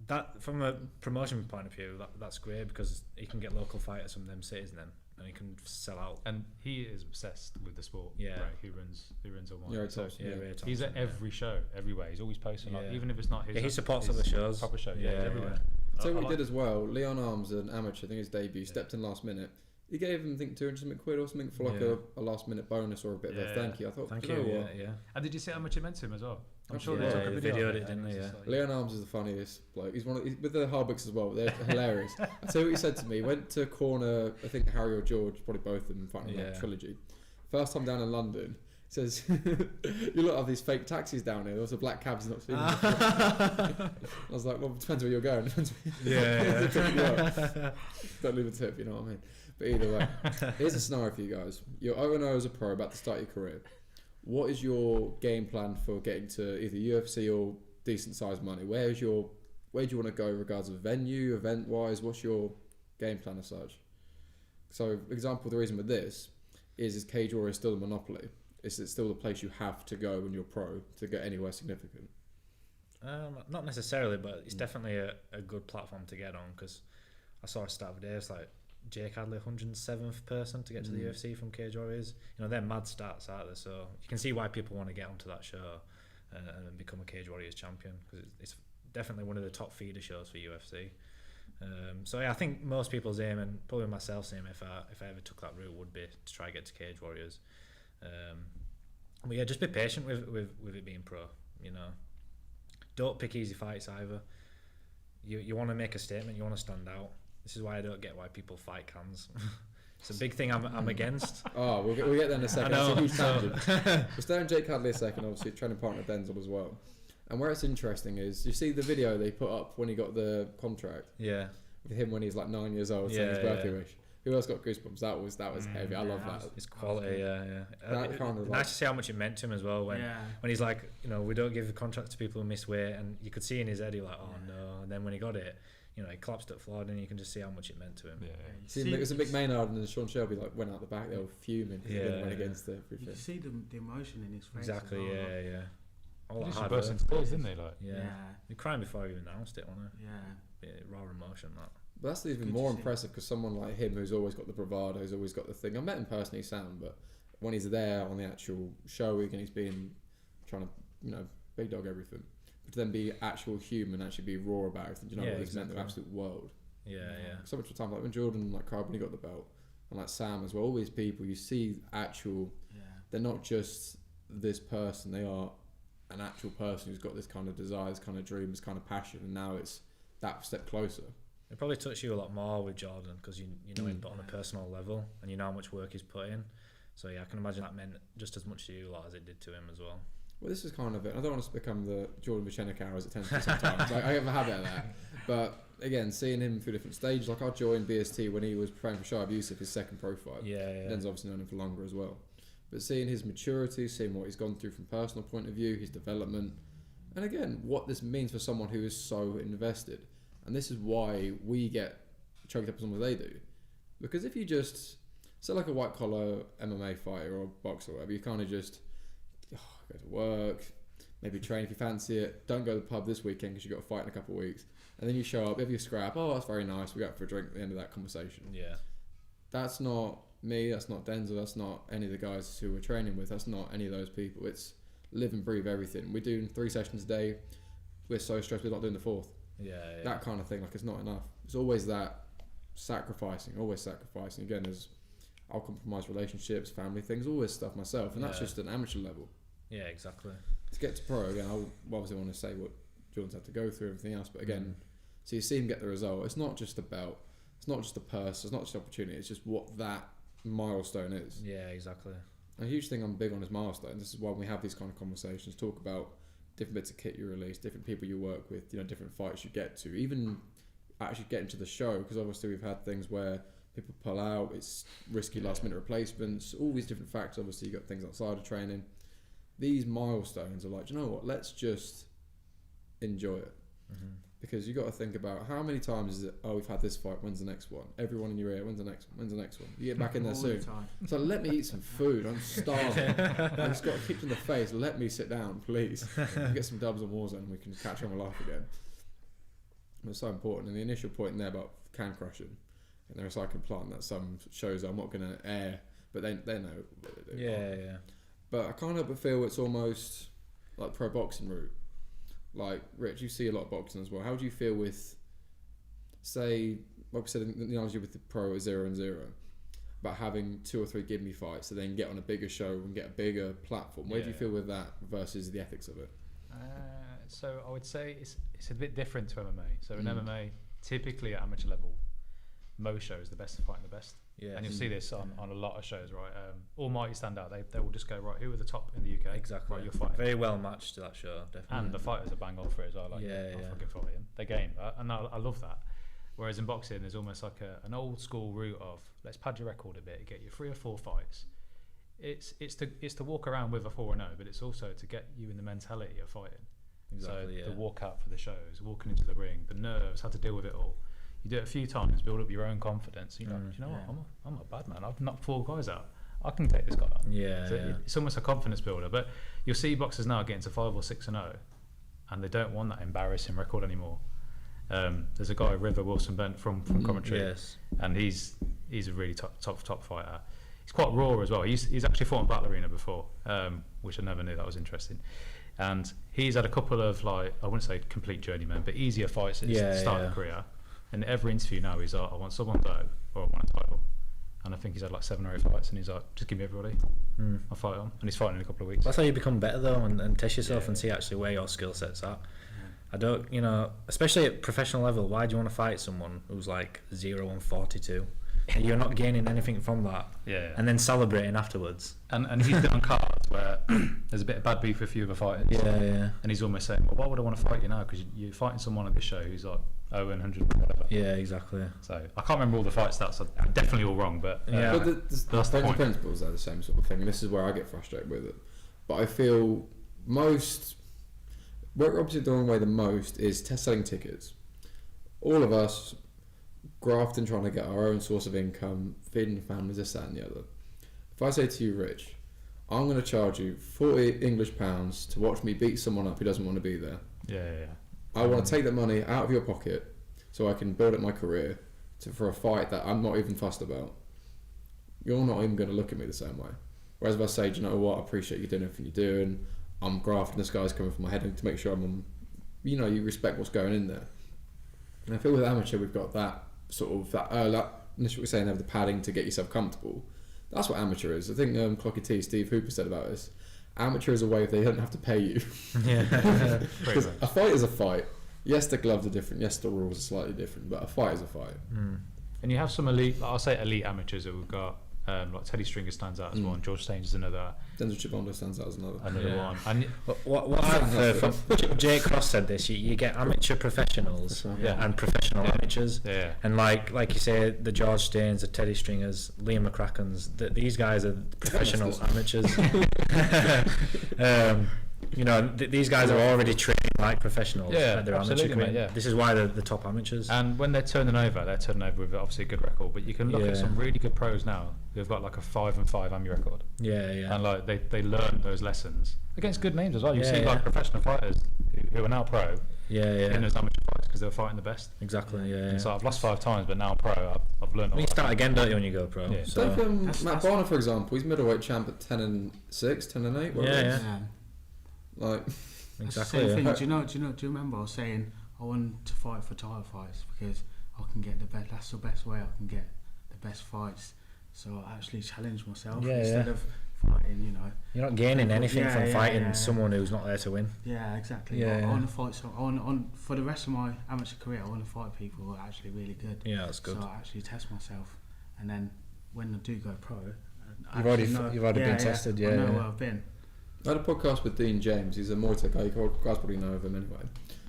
Speaker 4: That from a promotion point of view, that's great because he can get local fighters from them cities then, and he can sell out.
Speaker 3: And he is obsessed with the sport.
Speaker 4: Yeah,
Speaker 3: Wragg, who runs Almighty.
Speaker 1: Ray
Speaker 3: Thompson, he's at every show, everywhere. He's always posting, like, even if it's not his.
Speaker 4: Yeah, he supports other shows.
Speaker 3: Proper show.
Speaker 4: Everywhere.
Speaker 1: So what he did as well. Leon Arms, an amateur, I think his debut, stepped in last minute. He gave him, I think, 200 something quid or something for like a last minute bonus or a bit of a thank you. I thought,
Speaker 4: thank
Speaker 1: you.
Speaker 4: know what? Yeah.
Speaker 3: And did you see how much it meant to him as well? I'm sure
Speaker 4: they
Speaker 3: took a video of
Speaker 4: it, didn't they? Yeah.
Speaker 1: Leon Arms is the funniest bloke. He's with the Hardbooks as well. They're hilarious. I tell you what he said to me. He went to corner, I think Harry or George, probably both of them, fighting that trilogy. First time down in London. Says, you lot have these fake taxis down here. There was a black cab he's not seen. I was like, well, it depends where you're going. Don't leave a tip, you know what I mean? But either way, here's a scenario for you guys. You're 0-0 as a pro, about to start your career. What is your game plan for getting to either UFC or decent sized money? Where do you want to go in regards of venue, event wise? What's your game plan as such? So, for example, the reason with this is Cage Warriors still a monopoly? Is it still the place you have to go when you're pro to get anywhere significant?
Speaker 4: Not necessarily, but it's definitely a good platform to get on, because I saw a stat today, it's like Jake Hadley, 107th person to get to the UFC from Cage Warriors. They're mad stats, aren't they? So you can see why people want to get onto that show and become a Cage Warriors champion, because it's definitely one of the top feeder shows for UFC. I think most people's aim, and probably myself's aim if I ever took that route, would be to try to get to Cage Warriors. But yeah, just be patient with it being pro. Don't pick easy fights either. You want to make a statement, you want to stand out. This is why I don't get why people fight cans. It's a big thing I'm against.
Speaker 1: Oh, we'll get there in a second.
Speaker 4: I know,
Speaker 1: That's a huge tangent. We'll stay on Jake Hadley a second, obviously training partner Denzel as well. And where it's interesting is, you see the video they put up when he got the contract.
Speaker 4: Yeah.
Speaker 1: With him when he's like 9 years old, saying his birthday wish. Who else got goosebumps? That was heavy. I love that.
Speaker 4: It's quality, yeah.
Speaker 1: That kind of
Speaker 4: nice to see how much it meant to him as well when he's like, we don't give the contract to people who miss weight, and you could see in his head, he's like, oh no. And then when he got it, you know, he collapsed at Florida, and you can just see how much it meant to him.
Speaker 3: Yeah.
Speaker 5: you
Speaker 1: See, it was a Mick Maynard and Sean Shelby like went out the back. They were fuming because they went against
Speaker 5: You
Speaker 1: everything.
Speaker 5: can see the emotion in his face.
Speaker 4: Exactly.
Speaker 5: as well, like,
Speaker 4: Yeah. All
Speaker 3: They
Speaker 4: that
Speaker 3: just
Speaker 4: hard
Speaker 3: burst
Speaker 4: work.
Speaker 3: into tears, didn't they? Like,
Speaker 4: Yeah. He crying before he even announced it, wasn't
Speaker 5: Yeah.
Speaker 4: it? Raw emotion, that.
Speaker 1: But that's even
Speaker 5: Good to
Speaker 1: more
Speaker 5: see.
Speaker 1: impressive because someone like him, who's always got the bravado, who's always got the thing. I met him personally, Sam, but when he's there on the actual show week and he's been trying to, you know, big dog everything, but to then be actual human, actually be raw about everything. Do you know
Speaker 4: Yeah,
Speaker 1: what it's meant to the
Speaker 4: exactly.
Speaker 1: absolute world?
Speaker 4: Yeah.
Speaker 1: So much of the time, like when Jordan like cried when he got the belt, and like Sam as well. All these people, you see actual.
Speaker 5: Yeah.
Speaker 1: They're not just this person; they are an actual person who's got this kind of desire, this kind of dream, this kind of passion, and now it's that step closer.
Speaker 4: It probably touched you a lot more with Jordan because you know him, but on a personal level, and you know how much work he's put in. So yeah, I can imagine that meant just as much to you as it did to him as well.
Speaker 1: Well, this is kind of it. I don't want us to become the Jordan Vichenik hour as it tends to be sometimes. I have a habit of that. But again, seeing him through different stages, like I joined BST when he was preparing for Shah Yusuf, his second pro fight.
Speaker 4: Yeah.
Speaker 1: Den's obviously known him for longer as well. But seeing his maturity, seeing what he's gone through from personal point of view, his development, and again, what this means for someone who is so invested. And this is why we get choked up as much as they do. Because if you just, say like a white collar MMA fighter or boxer or whatever, you kind of just go to work, maybe train if you fancy it, don't go to the pub this weekend because you've got a fight in a couple of weeks, and then you show up, you have your scrap, oh that's very nice, we go out for a drink at the end of that conversation.
Speaker 4: Yeah.
Speaker 1: That's not me, that's not Denzel, that's not any of the guys who we're training with, that's not any of those people. It's live and breathe everything. We're doing 3 sessions a day, we're so stressed we're not doing the 4th.
Speaker 4: Yeah.
Speaker 1: That kind of thing, like it's not enough. It's always that sacrificing. Again, there's I'll compromise relationships, family things, all this stuff myself, and that's just an amateur level.
Speaker 4: Yeah, exactly.
Speaker 1: To get to pro, again, I'll obviously want to say what Jordan's had to go through, everything else, but again, so you see him get the result. It's not just the belt, it's not just the purse, it's not just the opportunity, it's just what that milestone is.
Speaker 4: Yeah, exactly.
Speaker 1: A huge thing I'm big on is milestones. This is why we have these kind of conversations, talk about different bits of kit you release, different people you work with, you know, different fights you get to, even actually getting to the show, because obviously we've had things where people pull out, it's risky last minute replacements, all these different factors. Obviously you got things outside of training. These milestones are like, do you know what, let's just enjoy it. Because you got to think about how many times is it, oh we've had this fight, when's the next one, everyone in your ear, when's the next one, you get back in there
Speaker 5: All
Speaker 1: soon.
Speaker 5: the time.
Speaker 1: So let me eat some food, I'm starving. I just got kicked in the face, let me sit down please. Get some dubs on Warzone and we can catch on with life again. It's so important. And the initial point there about can crushing and the recycling plant, that some shows I'm not going to air, but they know what they do.
Speaker 4: Yeah.
Speaker 1: But I can't help but feel it's almost like pro boxing route. Like, Rich, you see a lot of boxing as well. How do you feel with, say, like we said in the analogy with the pro 0-0, about having 2 or 3 give me fights to then get on a bigger show and get a bigger platform? Where do you feel with that versus the ethics of it?
Speaker 3: So I would say it's a bit different to MMA. So in MMA, typically at amateur level, most shows the best are fighting the best.
Speaker 4: Yeah.
Speaker 3: And you'll see this on a lot of shows, right? Almighty stand out. They will just go, right, who are the top in the UK?
Speaker 4: Exactly.
Speaker 3: Right, you're fighting.
Speaker 4: Very well matched to that show, definitely.
Speaker 3: And the fighters are bang on for it as well. Like,
Speaker 4: Yeah,
Speaker 3: I'll
Speaker 4: yeah.
Speaker 3: fucking fight him. They game that, and I love that. Whereas in boxing, there's almost like an old school route of let's pad your record a bit, get you 3 or 4 fights. It's to walk around with a 4-0, but it's also to get you in the mentality of fighting.
Speaker 4: Exactly,
Speaker 3: so
Speaker 4: yeah.
Speaker 3: the walk out for the shows, walking into the ring, the nerves, how to deal with it all. You do it a few times, build up your own confidence. You're like, you know what, I'm not bad, man. I've knocked 4 guys out. I can take this guy on.
Speaker 4: Yeah,
Speaker 3: So
Speaker 4: yeah.
Speaker 3: it's almost a confidence builder. But you'll see boxers now getting to 5 or 6-0, and they don't want that embarrassing record anymore. There's a guy, River Wilson Bent from Coventry,
Speaker 4: Yes.
Speaker 3: and he's a really top fighter. He's quite raw as well. He's actually fought in Battle Arena before, which I never knew that was interesting. And he's had a couple of, like, I wouldn't say complete journeymen, but easier fights at the start of the career. And every interview now he's like, I want someone though, or I want a title. And I think he's had like 7 or 8 fights, and he's like, just give me everybody, I'll fight on. And he's fighting in a couple of weeks.
Speaker 4: That's how you become better though, and test yourself and see actually where your skill set's at. I don't, especially at professional level, why do you want to fight someone who's like 0-42? And you're not gaining anything from that.
Speaker 3: Yeah.
Speaker 4: And then celebrating afterwards.
Speaker 3: And he's been on cards where there's a bit of bad beef with a few other fighters.
Speaker 4: Yeah.
Speaker 3: And he's almost saying, well, why would I want to fight you now? Because you're fighting someone at this show who's like 100 whatever.
Speaker 4: Yeah, exactly.
Speaker 3: So I can't remember all the fight stats. So I'm definitely all wrong, but
Speaker 4: Yeah.
Speaker 1: But the
Speaker 3: that's the point.
Speaker 1: principles are the same sort of thing, and this is where I get frustrated with it. But I feel where we're obviously the wrong way the most is selling tickets. all of us grafting, trying to get our own source of income, feeding families, this, that and the other. If I say to you, Rich, I'm going to charge you 40 English pounds to watch me beat someone up who doesn't want to be there.
Speaker 3: Yeah.
Speaker 1: I want to take that money out of your pocket so I can build up my career for a fight that I'm not even fussed about. You're not even going to look at me the same way. Whereas if I say, do you know what, I appreciate you doing everything you're doing, I'm grafting, this guy's coming from my head to make sure I'm on, you respect what's going in there. And I feel with amateur we've got that sort of, that initially we're saying have the padding to get yourself comfortable. That's what amateur is. I think Clocky T, Steve Hooper said about this. Amateur is a way if they don't have to pay you.
Speaker 4: Yeah.
Speaker 1: Because a fight is a fight. Yes, the gloves are different. Yes, the rules are slightly different. But a fight is a fight.
Speaker 3: And you have some elite, I'll say elite amateurs that we've got. Like Teddy Stringer stands out as one. George Staines is another.
Speaker 1: Denzel Chibondo stands out as another
Speaker 3: one. And
Speaker 4: what I've heard from Jake Cross said this. You get amateur professionals and professional amateurs. Yeah. And like you say, the George Staines, the Teddy Stringers, Liam McCracken's. These guys are professional amateurs. These guys are already training like professionals at their amateur career. This is why they're the top amateurs.
Speaker 3: And when they're turning over with obviously a good record. But you can look at some really good pros now who've got like a 5-5 AMI record. Yeah. And like they learn those lessons against good names as well. You see like professional fighters who are now pro. In those amateur fights because they were fighting the best.
Speaker 4: Exactly. Yeah.
Speaker 3: So I've lost 5 times, but now I'm pro. I've learned.
Speaker 4: You start again, don't you, when you go pro?
Speaker 1: Yeah. So Matt Barner, for example, he's middleweight champ at 10-6, 10-8.
Speaker 4: Yeah.
Speaker 1: Like
Speaker 5: exactly. Same thing. Do you remember I was saying I want to fight for title fights because I can get the best. That's the best way I can get the best fights. So I actually challenge myself instead of fighting.
Speaker 4: You're not gaining anything from fighting someone who's not there to win.
Speaker 5: Yeah, exactly. I want to fight. So for the rest of my amateur career, I want to fight people who are actually really good.
Speaker 4: Yeah, that's good.
Speaker 5: So I actually test myself, and then when I do go pro,
Speaker 4: you've already been tested. I know
Speaker 5: where I've been.
Speaker 1: I had a podcast with Dean James. He's a Muay Thai guy. You guys probably know of him anyway.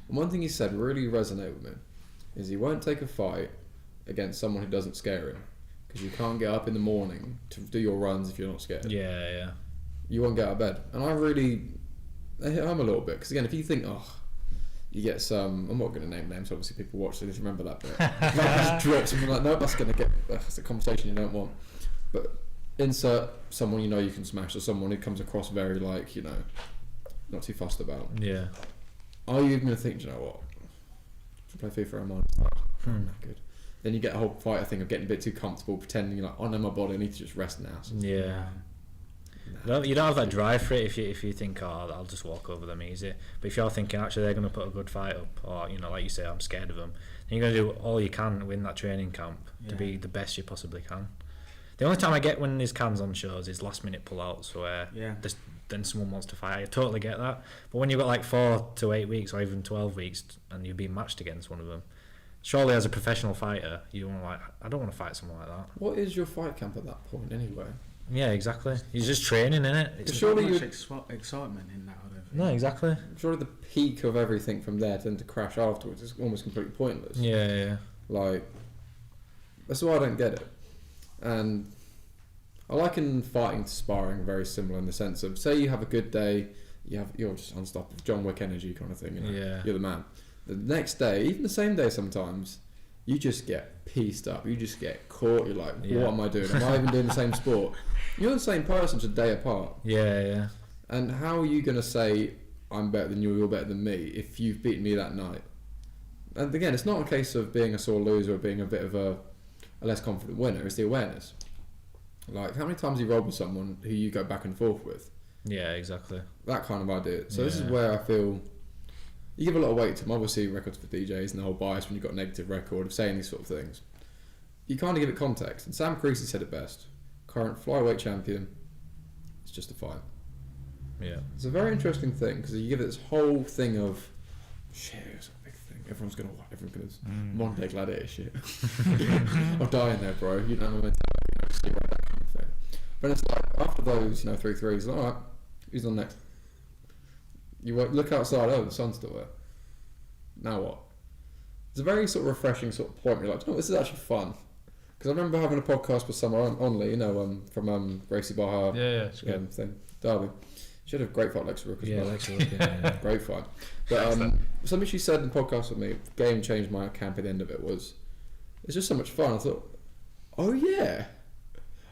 Speaker 1: And one thing he said really resonated with me is he won't take a fight against someone who doesn't scare him because you can't get up in the morning to do your runs if you're not scared.
Speaker 4: Yeah.
Speaker 1: You won't get out of bed. And I'm a little bit because again, if you think, you get some, I'm not going to name names. Obviously, people watch, so just remember that bit. Just drops and you're like, no, that's going to get that's a conversation you don't want. But insert someone you can smash or someone who comes across very not too fussed about.
Speaker 4: Yeah.
Speaker 1: Are you even going to think, do you know what? Play FIFA, I'm on. Not good. Then you get a whole fighter thing of getting a bit too comfortable, pretending you're like, oh no, my body, I need to just rest now. So
Speaker 4: you don't have that drive for it if you think, I'll just walk over them easy. But if you're thinking actually they're going to put a good fight up, or like you say, I'm scared of them, then you're going to do all you can win that training camp to be the best you possibly can. The only time I get when there's cans on shows is last minute pullouts where then someone wants to fight. I totally get that. But when you've got like 4 to 8 weeks or even 12 weeks and you're being matched against one of them, surely as a professional fighter, you want to I don't want to fight someone like that.
Speaker 1: What is your fight camp at that point anyway?
Speaker 4: Yeah, exactly. You're just training, innit?
Speaker 5: It's surely much excitement in that. I don't think.
Speaker 4: No, exactly.
Speaker 1: Surely the peak of everything from there to then to crash afterwards is almost completely pointless.
Speaker 4: Yeah.
Speaker 1: Like, that's why I don't get it. And I liken fighting to sparring very similar in the sense of, say you have a good day, you're just unstoppable, John Wick energy kind of thing. You're the man. The next day, even the same day sometimes, you just get pieced up. You just get caught. You're like, what am I doing? Am I even doing the same sport? You're the same person, just a day apart.
Speaker 4: Yeah.
Speaker 1: And how are you going to say I'm better than you, or you're better than me if you've beaten me that night? And again, it's not a case of being a sore loser or being a bit of a less confident winner. It's the awareness. Like, how many times you rolled with someone who you go back and forth with?
Speaker 4: Yeah, exactly.
Speaker 1: That kind of idea. So this is where I feel you give a lot of weight to them. Obviously, records for DJs and the whole bias when you've got a negative record of saying these sort of things. You kind of give it context. And Sam Creasy said it best. Current flyweight champion. It's just a fight.
Speaker 4: Yeah.
Speaker 1: It's a very interesting thing because you give it this whole thing of shit, it's a big thing. Everyone's going to modern day gladiator shit. I'm dying there, bro. You know what I mean? That kind of thing. But it's like after those, 3 threes, all right, who's on next? You look outside. Oh, the sun's still there. Now what? It's a very sort of refreshing sort of point where you're like, this is actually fun. Because I remember having a podcast with someone only, from Gracie Barha thing, Derby. She had a great fight, Lexa Rook as
Speaker 6: Yeah,
Speaker 1: well.
Speaker 6: Lexa Rook, yeah.
Speaker 1: Great fight. But something she said in the podcast with me, game changed my camp at the end of it, was it's just so much fun. I thought, oh yeah,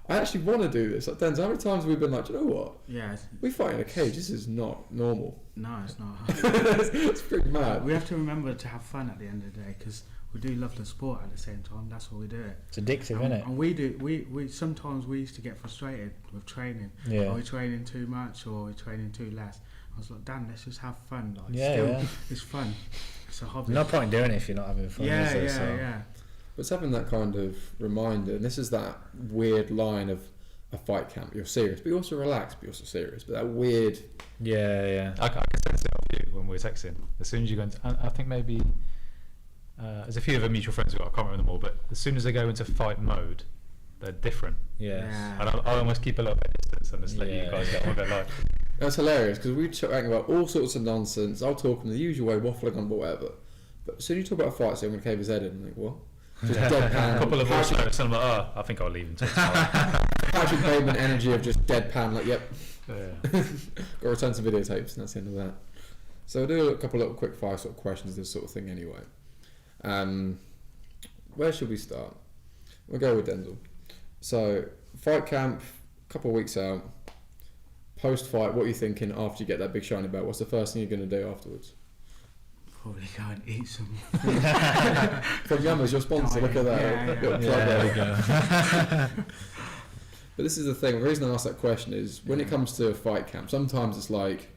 Speaker 1: I actually want to do this. Like, Denzel, how many times have we been like, do you know what?
Speaker 5: Yeah.
Speaker 1: We fight in a cage. This is not normal.
Speaker 5: No, it's not.
Speaker 1: It's pretty mad.
Speaker 5: We have to remember to have fun at the end of the day, because we do love the sport at the same time. That's why we do it.
Speaker 6: It's addictive,
Speaker 5: And,
Speaker 6: isn't it?
Speaker 5: and we do. We sometimes we used to get frustrated with training.
Speaker 6: Yeah.
Speaker 5: Are we training too much or are we training too less? I was like, Dan, let's just have fun. Like,
Speaker 6: Yeah,
Speaker 5: still,
Speaker 6: yeah.
Speaker 5: it's fun. It's a hobby.
Speaker 6: No point in doing it if you're not having fun.
Speaker 5: Yeah,
Speaker 6: is there?
Speaker 5: yeah,
Speaker 6: So-
Speaker 5: yeah.
Speaker 1: But it's having that kind of reminder, and this is that weird line of a fight camp. You're serious, but you're also relaxed, but you're also serious. But that weird.
Speaker 6: Yeah.
Speaker 3: I can sense it off you when we were texting. As soon as you go into, I think maybe there's a few of our mutual friends we've got, I can't remember them all, but as soon as they go into fight mode, they're different.
Speaker 6: Yes.
Speaker 5: Yeah.
Speaker 3: And I almost keep a little bit of distance and just let you
Speaker 6: Yeah.
Speaker 3: guys get on with it. Like,
Speaker 1: That's hilarious because we talking about all sorts of nonsense. I'll talk in the usual way, waffling on, but whatever. But as soon as you talk about fights, so I'm going to cave his head in. I'm like, what? Just deadpan.
Speaker 3: a couple of voice
Speaker 1: Patrick,
Speaker 3: notes, and I'm like, oh, I think I'll leave until tomorrow.
Speaker 1: Patrick Bateman energy of just deadpan. Like, yep.
Speaker 3: Yeah.
Speaker 1: Got to return some videotapes, and that's the end of that. So we'll do a couple of little quick fire sort of questions, this sort of thing anyway. Where should we start? We'll go with Denzel. So, fight camp, couple of weeks out. Post fight, what are you thinking after you get that big shiny belt? What's the first thing you're going to do afterwards?
Speaker 5: Probably go and eat some.
Speaker 1: From Yummers, your sponsor, look at that.
Speaker 5: Yeah, yeah.
Speaker 1: Little plug
Speaker 6: Yeah,
Speaker 1: there.
Speaker 6: there we go.
Speaker 1: But this is the thing, the reason I ask that question is when it comes to a fight camp, sometimes it's like,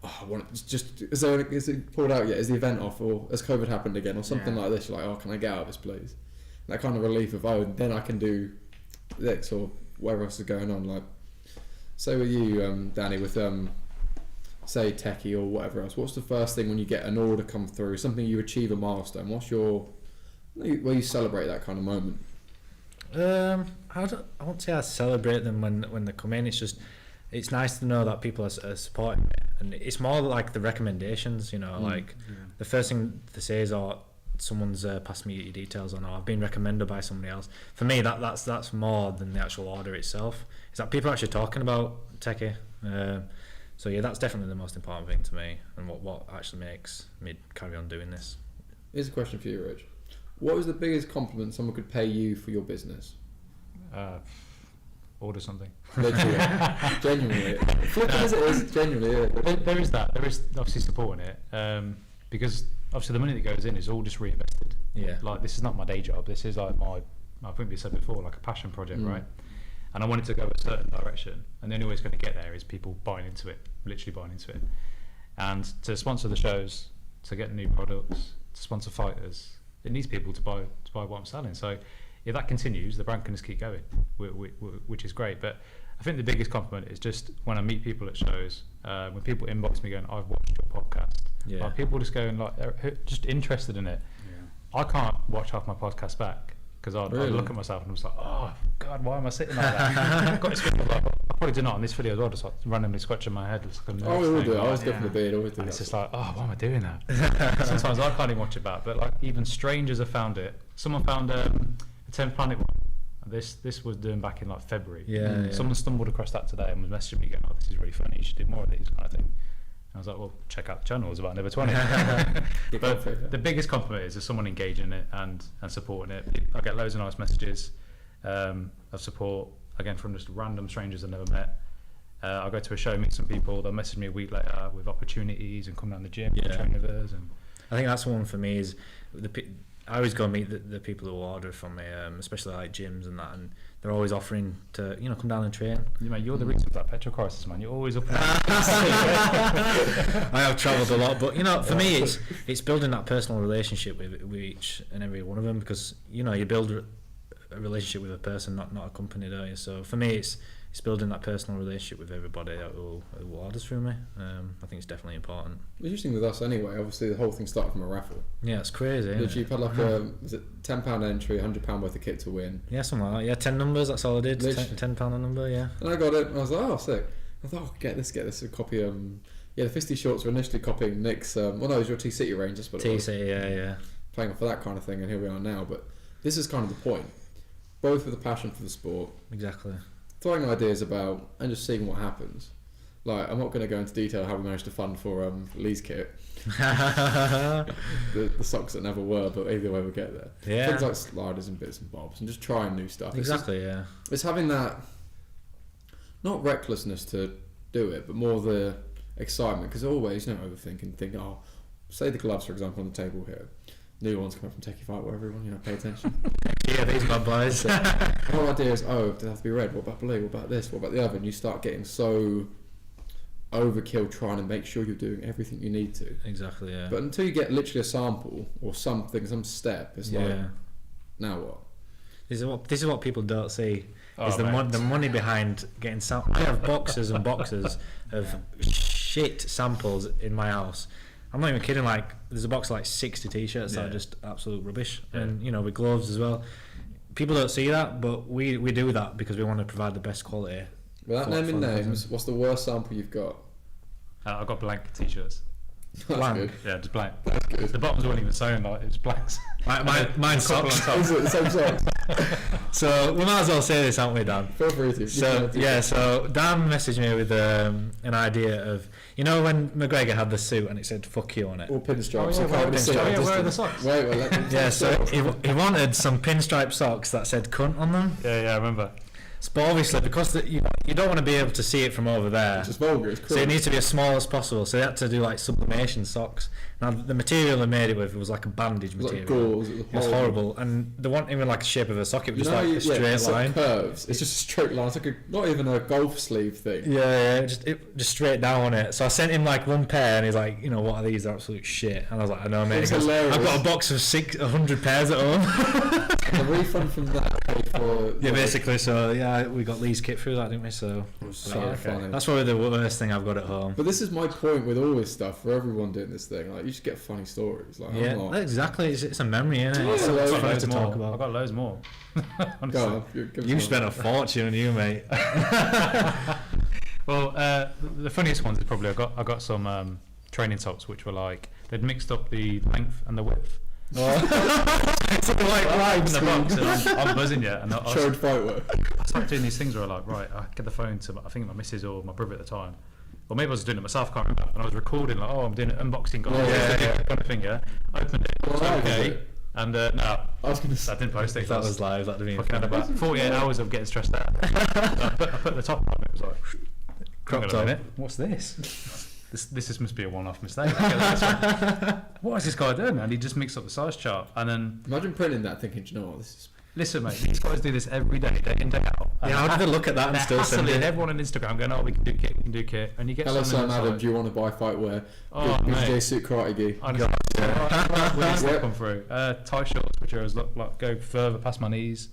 Speaker 1: oh, I want it, just is it pulled out yet? Is the event off, or has COVID happened again, or something
Speaker 5: Yeah.
Speaker 1: like this? You're like, oh, can I get out of this, please? And that kind of relief of, oh, then I can do this or whatever else is going on. Like, say with you, Danny, with say Teki or whatever else. What's the first thing when you get an order come through, something you achieve a milestone? What's your where you celebrate that kind of moment?
Speaker 6: I won't say I celebrate them when they come in. It's nice to know that people are supporting me, and it's more like the recommendations. Like the first thing they say is, "Oh, someone's passed me your details," or "No, I've been recommended by somebody else." For me, that's more than the actual order itself. Is that people are actually talking about Teki. So yeah, that's definitely the most important thing to me, and what actually makes me carry on doing this.
Speaker 1: Here's a question for you, Rich. What was the biggest compliment someone could pay you for your business?
Speaker 3: Order something.
Speaker 1: Literally, genuinely, flipping as it is, genuinely. Yeah.
Speaker 3: There is that. There is obviously supporting it, because obviously the money that goes in is all just reinvested.
Speaker 6: Yeah.
Speaker 3: Like, this is not my day job. This is like I think we said before, like a passion project, right? And I wanted to go a certain direction, and the only way it's going to get there is people buying into it, literally buying into it. And to sponsor the shows, to get new products, to sponsor fighters, it needs people to buy what I'm selling. So if that continues, the brand can just keep going, which is great. But I think the biggest compliment is just when I meet people at shows, when people inbox me going, "I've watched your podcast."
Speaker 6: Yeah.
Speaker 3: Like, people just going like, they're just interested in it.
Speaker 5: Yeah.
Speaker 3: I can't watch half my podcast back because I'd
Speaker 1: Really?
Speaker 3: look at myself and I was like, "Oh God, why am I sitting like that?" I've got this video, like, I probably do not on this video as well, just like randomly scratching my head. It's like a
Speaker 1: Oh, we all
Speaker 3: nervous
Speaker 1: do it.
Speaker 3: thing,
Speaker 1: I always
Speaker 3: like,
Speaker 1: go for the beard. Always do
Speaker 3: and
Speaker 1: that.
Speaker 3: it's just like, oh, why am I doing that? Sometimes I can't even watch it back, but like even strangers have found it. Someone found the 10th Planet one. This was done back in like February.
Speaker 6: Yeah.
Speaker 3: Someone stumbled across that today and was messaging me going, "Oh, this is really funny. You should do more of these," kind of thing. And I was like, well, check out the channel. It was about Never 20. But the biggest compliment is just someone engaging it and supporting it. I get loads of nice messages of support, again, from just random strangers I've never met. I'll go to a show, meet some people, they'll message me a week later with opportunities and come down the gym and train with us. And
Speaker 6: I think that's one for me is I always go meet the people who order from me, especially like gyms and that, and they're always offering to come down and train.
Speaker 3: you're the reason for that petrol crisis, man. You're always up and
Speaker 6: I have travelled a lot, but for me it's building that personal relationship with each and every one of them, because you build a relationship with a person, not a company, don't you? So for me it's building that personal relationship with everybody who orders through me. I think it's definitely important.
Speaker 1: Interesting with us anyway. Obviously, the whole thing started from a raffle.
Speaker 6: Yeah, it's crazy. Isn't
Speaker 1: Literally,
Speaker 6: it?
Speaker 1: you've had like a £10 entry, £100 worth of kit to win.
Speaker 6: Yeah, something like that. Yeah, 10 numbers. That's all I did.
Speaker 1: Literally.
Speaker 6: £10 a number. Yeah.
Speaker 1: And I got it, and I was like, oh, sick. I thought, oh, get this. A copy. The Fisty shorts were initially copying Nick's. Well, no, it was your T City range. That's what it was.
Speaker 6: TC, yeah.
Speaker 1: Playing off of that kind of thing, and here we are now. But this is kind of the point. Both with a passion for the sport,
Speaker 6: Exactly.
Speaker 1: throwing ideas about, and just seeing what happens. Like, I'm not going to go into detail how we managed to fund for Lee's kit. the socks that never were, but either way we'll get there.
Speaker 6: Yeah.
Speaker 1: Things like sliders and bits and bobs, and just trying new stuff.
Speaker 6: Exactly, yeah.
Speaker 1: It's having that, not recklessness to do it, but more the excitement. Because always, overthinking, think, oh, say the gloves, for example, on the table here. New ones coming from Teki Fightwear, everyone, pay attention.
Speaker 6: Yeah, these bad boys.
Speaker 1: The whole idea is, oh, do they have to be red? What about blue? What about this? What about the other? And you start getting so overkill trying to make sure you're doing everything you need to.
Speaker 6: Exactly, yeah.
Speaker 1: But until you get literally a sample or something, some step, it's like, now what?
Speaker 6: This is what people don't see. Is the
Speaker 3: mate.
Speaker 6: money behind getting I have boxes and boxes of shit samples in my house. I'm not even kidding. Like, there's a box of like 60 t-shirts that are just absolute rubbish, and with gloves as well. People don't see that, but we do that because we want to provide the best quality.
Speaker 1: Without naming names, what's the worst sample you've got?
Speaker 3: I've got blank t-shirts.
Speaker 1: That's
Speaker 6: Blank.
Speaker 1: good.
Speaker 3: Yeah, just blank.
Speaker 1: That's good.
Speaker 3: The bottoms weren't even sewn, like it was blanks.
Speaker 6: Mine's socks.
Speaker 1: Is it the same socks?
Speaker 6: So we might as well say this, aren't we, Dan?
Speaker 1: Feel free to.
Speaker 6: So Dan messaged me with an idea of, when McGregor had the suit and it said "fuck you" on it.
Speaker 1: Or pinstripes.
Speaker 3: Where are the socks?
Speaker 1: Wait, let them
Speaker 6: Yeah, so he wanted some pinstripe socks that said "cunt" on them.
Speaker 3: Yeah, I remember.
Speaker 6: But obviously, because you don't want to be able to see it from over there,
Speaker 1: It's just vulgar. It's
Speaker 6: so it
Speaker 1: cruel.
Speaker 6: needs to be as small as possible. So they had to do like sublimation socks. Now the material they made it with was like a bandage
Speaker 1: It was like
Speaker 6: material.
Speaker 1: gauze.
Speaker 6: It was horrible, and they weren't even like the shape of a sock. It was just like a straight
Speaker 1: it's
Speaker 6: line.
Speaker 1: like curves. It's just a straight line. It's like not even a golf sleeve thing.
Speaker 6: Yeah, just straight down on it. So I sent him like one pair, and he's like, what are these? They're absolute shit. And I was like, I know, mate.
Speaker 1: It's
Speaker 6: He goes,
Speaker 1: hilarious.
Speaker 6: I've got a box of 100 pairs at home.
Speaker 1: The refund from that paid for.
Speaker 6: Yeah, basically. So yeah, we got Lee's kit through that, didn't we? So
Speaker 1: It was so
Speaker 3: okay.
Speaker 1: funny.
Speaker 6: that's probably the worst thing I've got at home.
Speaker 1: But this is my point with all this stuff for everyone doing this thing. Like, you just get funny stories. Like,
Speaker 6: Yeah,
Speaker 1: I'm not,
Speaker 6: exactly. It's a memory, isn't it?
Speaker 1: Yeah,
Speaker 6: It's
Speaker 1: I've
Speaker 6: something
Speaker 1: got
Speaker 6: fun
Speaker 3: loads
Speaker 6: to
Speaker 3: more.
Speaker 6: talk
Speaker 3: I've
Speaker 6: about.
Speaker 3: got loads more. Honestly.
Speaker 1: go on. Give us
Speaker 6: You
Speaker 1: one.
Speaker 6: spent a fortune on you, mate.
Speaker 3: Well, the funniest ones is probably I got some training tops which were like they'd mixed up the length and the width.
Speaker 6: It's like
Speaker 3: In the box, and I'm buzzing you, and I
Speaker 1: Showed Fightwear.
Speaker 3: started doing these things where I like, right, I get the phone to I think my missus or my brother at the time, or maybe I was doing it myself, can't remember, and I was recording like, I'm doing an unboxing, kind of thing, yeah. Opened it,
Speaker 1: Well, that was
Speaker 3: okay,
Speaker 1: it.
Speaker 3: and no,
Speaker 1: I was gonna say.
Speaker 3: I didn't post it.
Speaker 6: that was live. That didn't
Speaker 3: fucking had
Speaker 6: even.
Speaker 3: about 48 hours of getting stressed out. I put the top on, it was like,
Speaker 6: Crop
Speaker 3: hang on
Speaker 6: top.
Speaker 3: a minute, what's this? This must be a one-off mistake. What has this guy done? And he just mixed up the size chart. And then,
Speaker 1: Imagine printing that, thinking, do you know what, this is.
Speaker 3: listen, mate, these guys do this every day, day in, day out. And
Speaker 6: Yeah, how did they look at that and
Speaker 3: they're
Speaker 6: still send
Speaker 3: hassling
Speaker 6: it?
Speaker 3: everyone on Instagram going, we can do kit, we can do kit. And you get
Speaker 1: Hello,
Speaker 3: someone
Speaker 1: Sam
Speaker 3: that's
Speaker 1: Adam.
Speaker 3: like,
Speaker 1: Do you want to buy Fightwear?
Speaker 3: Oh,
Speaker 1: Big
Speaker 3: mate.
Speaker 1: J suit karate gi.
Speaker 3: honestly, when
Speaker 1: Yeah.
Speaker 3: they come through. Tie shorts, which are as like go further past my knees.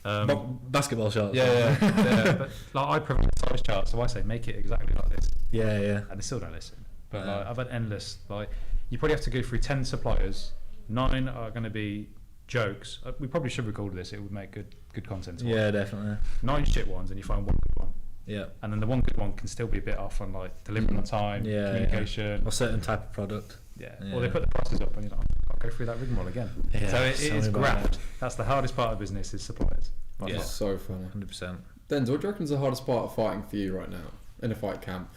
Speaker 6: Basketball shorts.
Speaker 3: Yeah. But like, I provide a size chart, so I say make it exactly like this,
Speaker 6: Yeah.
Speaker 3: and they still don't listen. But like, I've had endless. Like, you probably have to go through 10 suppliers. 9 are going to be jokes. We probably should record this. It would make good content.
Speaker 6: Yeah, definitely.
Speaker 3: 9 shit ones, and you find one good one.
Speaker 6: Yeah.
Speaker 3: And then the one good one can still be a bit off on like delivering on time,
Speaker 6: Yeah,
Speaker 3: communication.
Speaker 6: Or certain type of product.
Speaker 3: Yeah.
Speaker 6: Yeah.
Speaker 3: Or they put the prices up, and you're like, I'll go through that rigmarole again.
Speaker 6: Yeah,
Speaker 3: So it
Speaker 6: tell
Speaker 3: is
Speaker 6: me about
Speaker 3: graft.
Speaker 6: that.
Speaker 3: That's the hardest part of business is suppliers. By
Speaker 6: Yeah.
Speaker 3: far.
Speaker 1: It's so funny.
Speaker 6: 100%.
Speaker 1: Denzel, what do you reckon is the hardest part of fighting for you right now in a fight camp?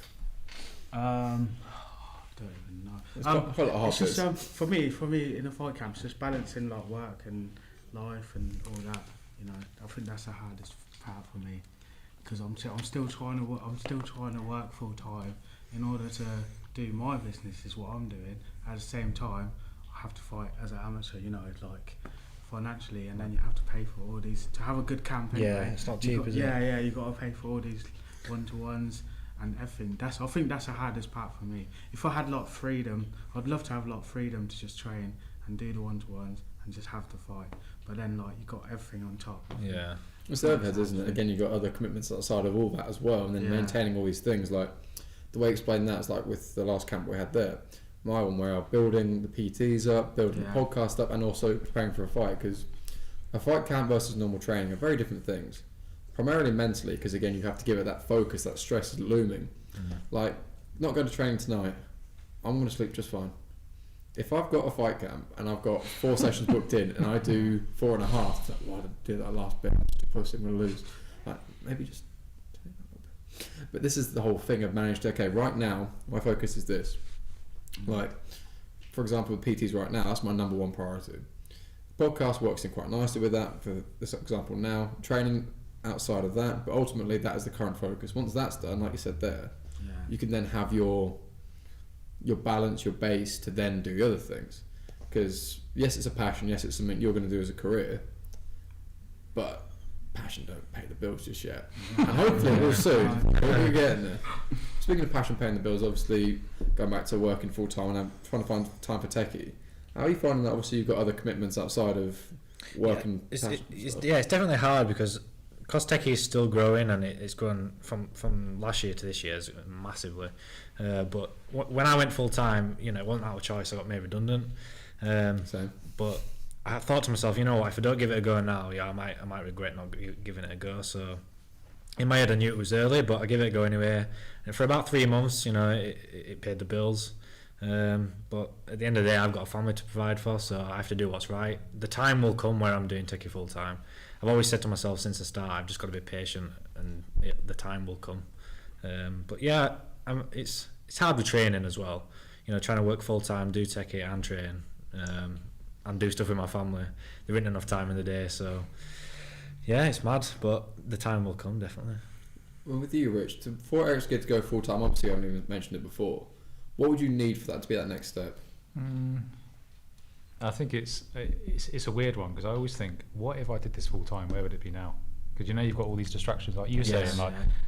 Speaker 5: I don't even know.
Speaker 1: It's quite a lot of hard
Speaker 5: It's just
Speaker 1: bits.
Speaker 5: for me in the fight camp, it's just balancing like work and life and all that. I think that's the hardest part for me because I'm still trying to work full time in order to do my business is what I'm doing. At the same time, I have to fight as an amateur. Like financially, and then you have to pay for all these to have a good camp. Anyway.
Speaker 6: Yeah, it's not cheap, is it?
Speaker 5: Yeah, you got to pay for all these one-to-ones. And everything. I think that's the hardest part for me. If I had a lot of freedom, I'd love to have a lot of freedom to just train and do the one-to-ones and just have to fight. But then, like, you got everything on top.
Speaker 6: Yeah.
Speaker 1: It's the overheads, isn't it? Again, you've got other commitments outside of all that as well, and then
Speaker 5: Yeah.
Speaker 1: maintaining all these things. Like the way I explained that is like with the last camp we had there. My one where I'm building the PTs up, building
Speaker 5: Yeah.
Speaker 1: the podcast up, and also preparing for a fight, because a fight camp versus normal training are very different things. Primarily mentally, because again, you have to give it that focus, that stress is looming. Like, not going to training tonight, I'm going to sleep just fine. If I've got a fight camp and I've got 4 sessions booked in and I do 4.5, it's like, why did I do that last bit? I'm just a pussy, I'm going to lose. Like, maybe just But this is the whole thing. I've managed. Okay, right now my focus is this. Like, for example, with PTs right now, that's my number one priority. Podcast works in quite nicely with that. For this example, now training outside of that, but ultimately that is the current focus. Once that's done, like you said there, you can then have your balance, your base to then do the other things. Because yes, it's a passion. Yes, it's something you're going to do as a career, but passion don't pay the bills just yet. And hopefully we'll soon. We're getting there. Speaking of passion paying the bills, obviously going back to working full time and I'm trying to find time for Teki. How are you finding that? Obviously you've got other commitments outside of work and passion.
Speaker 6: It's definitely hard because Teki is still growing and it's grown from last year to this year massively. But when I went full time, it wasn't out of choice. I got made redundant.
Speaker 1: Same.
Speaker 6: But I thought to myself, you know what? If I don't give it a go now, I might regret not giving it a go. So in my head, I knew it was early, but I gave it a go anyway. And for about 3 months, it paid the bills. But at the end of the day, I've got a family to provide for, so I have to do what's right. The time will come where I'm doing Teki full time. I've always said to myself since the start, I've just got to be patient, and the time will come. But yeah, it's hard with training as well. Trying to work full time, do Teki and train, and do stuff with my family. There isn't enough time in the day, so yeah, it's mad. But the time will come, definitely.
Speaker 1: Well, with you, Rich, for Eryx to go full time, obviously I haven't even mentioned it before. What would you need for that to be that next step?
Speaker 3: I think it's a weird one because I always think, what if I did this full time? Where would it be now? Because you've got all these distractions, like you were saying,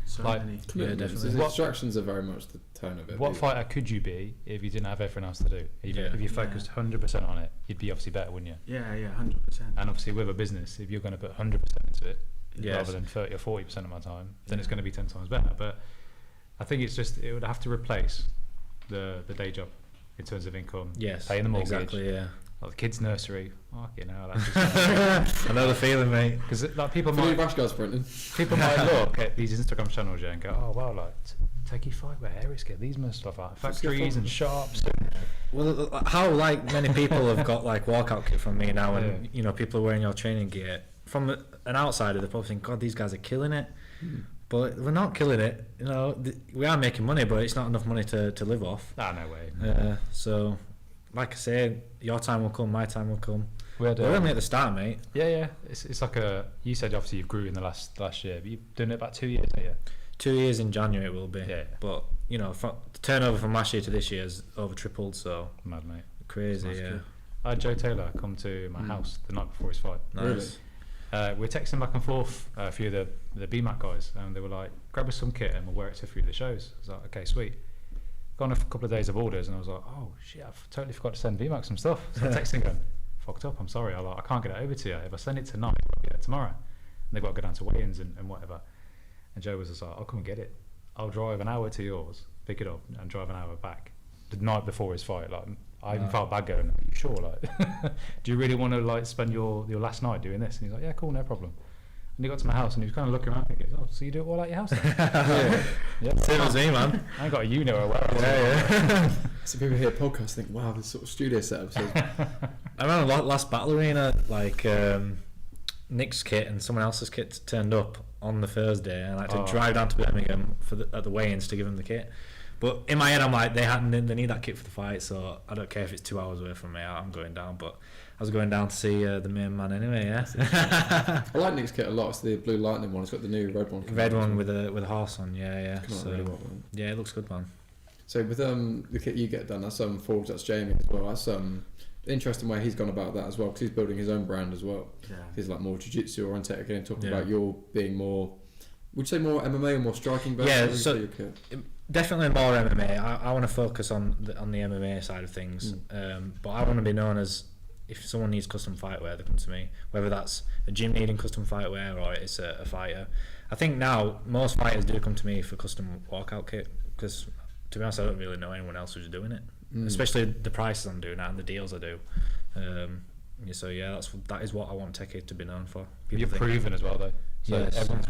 Speaker 5: so many.
Speaker 1: Yeah,
Speaker 6: definitely.
Speaker 1: The distractions are very much the tone of it.
Speaker 3: What fighter could you be if you didn't have everything else to do? If you focused 100% on it, you'd be obviously better, wouldn't you?
Speaker 5: Yeah, 100%.
Speaker 3: And obviously with a business, if you're going to put 100% into it rather than 30 or 40% of my time, then it's going to be 10 times better. But I think it would have to replace the day job in terms of income, paying the mortgage,
Speaker 6: exactly, yeah.
Speaker 3: Like the kids' nursery. Fucking hell, that's just
Speaker 6: I know the feeling, mate.
Speaker 3: because people
Speaker 1: For you
Speaker 3: might
Speaker 1: rash guys sprinting.
Speaker 3: look at these Instagram channels and go, oh wow, like Teki Fightwear, Eryx get these must stuff like factories and shops.
Speaker 6: Well, how many people have got walkout kit from me now, and people are wearing your training gear. From an outsider, they probably think, God, these guys are killing it. But we're not killing it. We are making money, but it's not enough money to live off.
Speaker 3: No way.
Speaker 6: So, like I say, your time will come, my time will come.
Speaker 3: We're
Speaker 6: only at the start, mate.
Speaker 3: Yeah. It's like you said obviously you grew in the last year, but you've done it about 2 years, haven't you?
Speaker 6: 2 years in January it will be.
Speaker 3: Yeah.
Speaker 6: But the turnover from last year to this year has over tripled. So
Speaker 3: Mad, mate.
Speaker 6: crazy, yeah.
Speaker 3: Good. I had Joe Taylor come to my house the night before his fight.
Speaker 6: Nice.
Speaker 3: We're texting back and forth, a few of the BMAC guys, and they were like, grab us some kit and we'll wear it to a few of the shows. I was like, okay, sweet. Gone a couple of days of orders, and I was like, oh shit, I've totally forgot to send BMAC some stuff. So I'm texting going, fucked up, I'm sorry, I can't get it over to you. If I send it tonight, I'll get it tomorrow. And they've got to go down to weigh-ins and whatever. And Joe was just like, I'll come and get it. I'll drive an hour to yours, pick it up, and drive an hour back. The night before his fight, I even felt bad going, are you sure? Do you really want to spend your last night doing this? And he's like, yeah, cool, no problem. And he got to my house and he was kind of looking around thinking, oh, so you do it all at your house then? yeah.
Speaker 6: Same as me, man.
Speaker 3: I ain't got a unit or whatever.
Speaker 6: Yeah.
Speaker 1: So people hear podcasts think, wow, this sort of studio setup. So
Speaker 6: I remember last Battle Arena, Nick's kit and someone else's kit turned up on the Thursday, and I had to drive down to Birmingham at the weigh-ins to give them the kit. But in my head, I'm like, they need that kit for the fight, so I don't care if it's 2 hours away from me. I'm going down, but I was going down to see the main man anyway. Yeah.
Speaker 1: I like Nick's kit a lot. It's the Blue Lightning one. It's got the new red one.
Speaker 6: Red one with a horse on. Yeah. So
Speaker 1: really well,
Speaker 6: yeah, it looks good, man.
Speaker 1: So with the kit you get done, that's Forbes, that's Jamie as well. That's interesting way he's gone about that as well, because he's building his own brand as well. Yeah. He's more jiu-jitsu oriented again, talking about your being more. Would you say more MMA or more striking?
Speaker 6: Yeah, so definitely more MMA. I want to focus on the MMA side of things, but I want to be known as, if someone needs custom fightwear, they come to me. Whether that's a gym needing custom fightwear or it's a fighter. I think now most fighters do come to me for custom walkout kit, because to be honest, I don't really know anyone else who's doing it. Especially the prices I'm doing at and the deals I do. So yeah, that is what I want Teki to be known for.
Speaker 3: You're proven as well though. So everyone's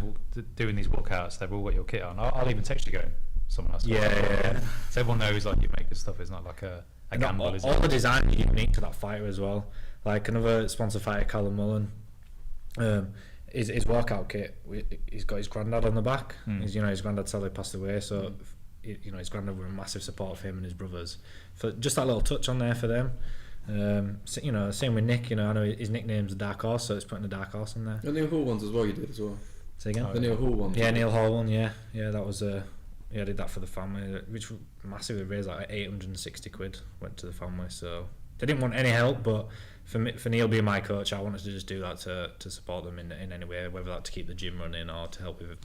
Speaker 3: doing these walkouts, they've all got your kit on. I'll even text you going, someone else.
Speaker 6: Yeah.
Speaker 3: So everyone knows you make good stuff. It's not like a gamble.
Speaker 6: All the design is unique to that fighter as well. Like another sponsor fighter, Callum Mullen. his workout kit, he's got his granddad on the back.
Speaker 3: Mm.
Speaker 6: His granddad sadly passed away, so his granddad were a massive support of him and his brothers. For just that little touch on there for them. So, same with Nick. I know his nickname's Dark Horse, so it's putting a Dark Horse in there.
Speaker 1: The Neil Hall ones as well. You did as well.
Speaker 6: Say again.
Speaker 1: The Neil Hall ones.
Speaker 6: Yeah, Neil Hall one. Yeah, that was I did that for the family, which massively raised like 860 quid went to the family. So they didn't want any help, but for Neil being my coach, I wanted to just do that to support them in any way, whether that to keep the gym running or to help with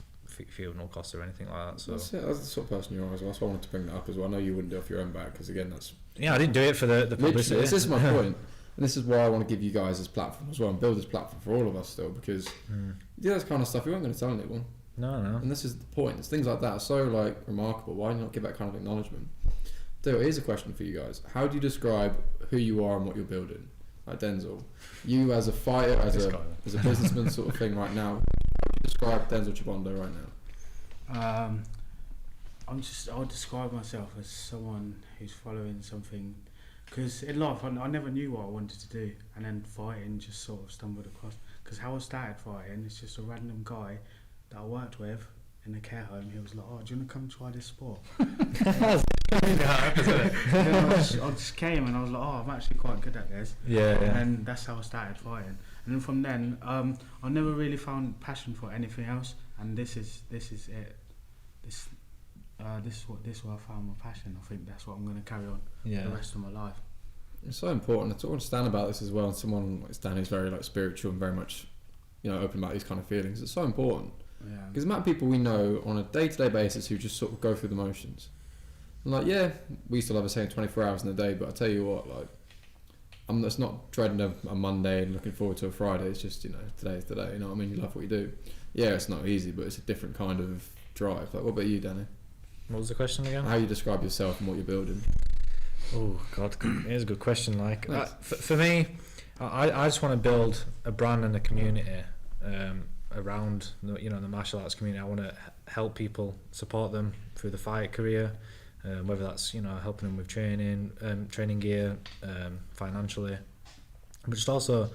Speaker 6: funeral costs or anything like that. So
Speaker 1: that's the sort of person you are as well. So I wanted to bring that up as well. I know you wouldn't do it off your own back because again, that's
Speaker 6: I didn't do it for the publicity.
Speaker 1: This is my point, and this is why I want to give you guys this platform as well and build this platform for all of us still because you do that kind of stuff. You weren't going to tell anyone.
Speaker 6: No.
Speaker 1: And this is the point. It's things like that are so like remarkable. Why not give that kind of acknowledgement? So here's a question for you guys: how do you describe who you are and what you're building? Like Denzel, you as a fighter, as a businessman sort of thing right now. How do you describe Denzel Chibondo right now?
Speaker 5: I would describe myself as someone who's following something, because in life I never knew what I wanted to do, and then fighting just sort of stumbled across. Because how I started fighting, it's just a random guy that I worked with in the care home. He was like, "Oh, do you want to come try this sport?" Then I just came and I was like, "Oh, I'm actually quite good at this."
Speaker 6: Yeah.
Speaker 5: And that's how I started fighting. And then from then, I never really found passion for anything else. And this is it. This is what I found my passion. I think that's what I'm going to carry on the rest of my life.
Speaker 1: It's so important to understand about this as well. And someone like Stan who's very like spiritual and very much, open about these kind of feelings. It's so important.
Speaker 5: Yeah.
Speaker 1: Because the amount of people we know on a day-to-day basis who just sort of go through the motions. And like, yeah, we still have the same 24 hours in a day, but I tell you what, like, it's not dreading a Monday and looking forward to a Friday. It's just, today's today. You know what I mean? You love what you do. Yeah, it's not easy, but it's a different kind of drive. Like, what about you, Danny?
Speaker 6: What was the question again?
Speaker 1: How you describe yourself and what you're building?
Speaker 6: Oh God, here's a good question. Like for me, I just want to build a brand and a community around the martial arts community. I want to help people, support them through the fight career, whether that's helping them with training gear, financially, but just also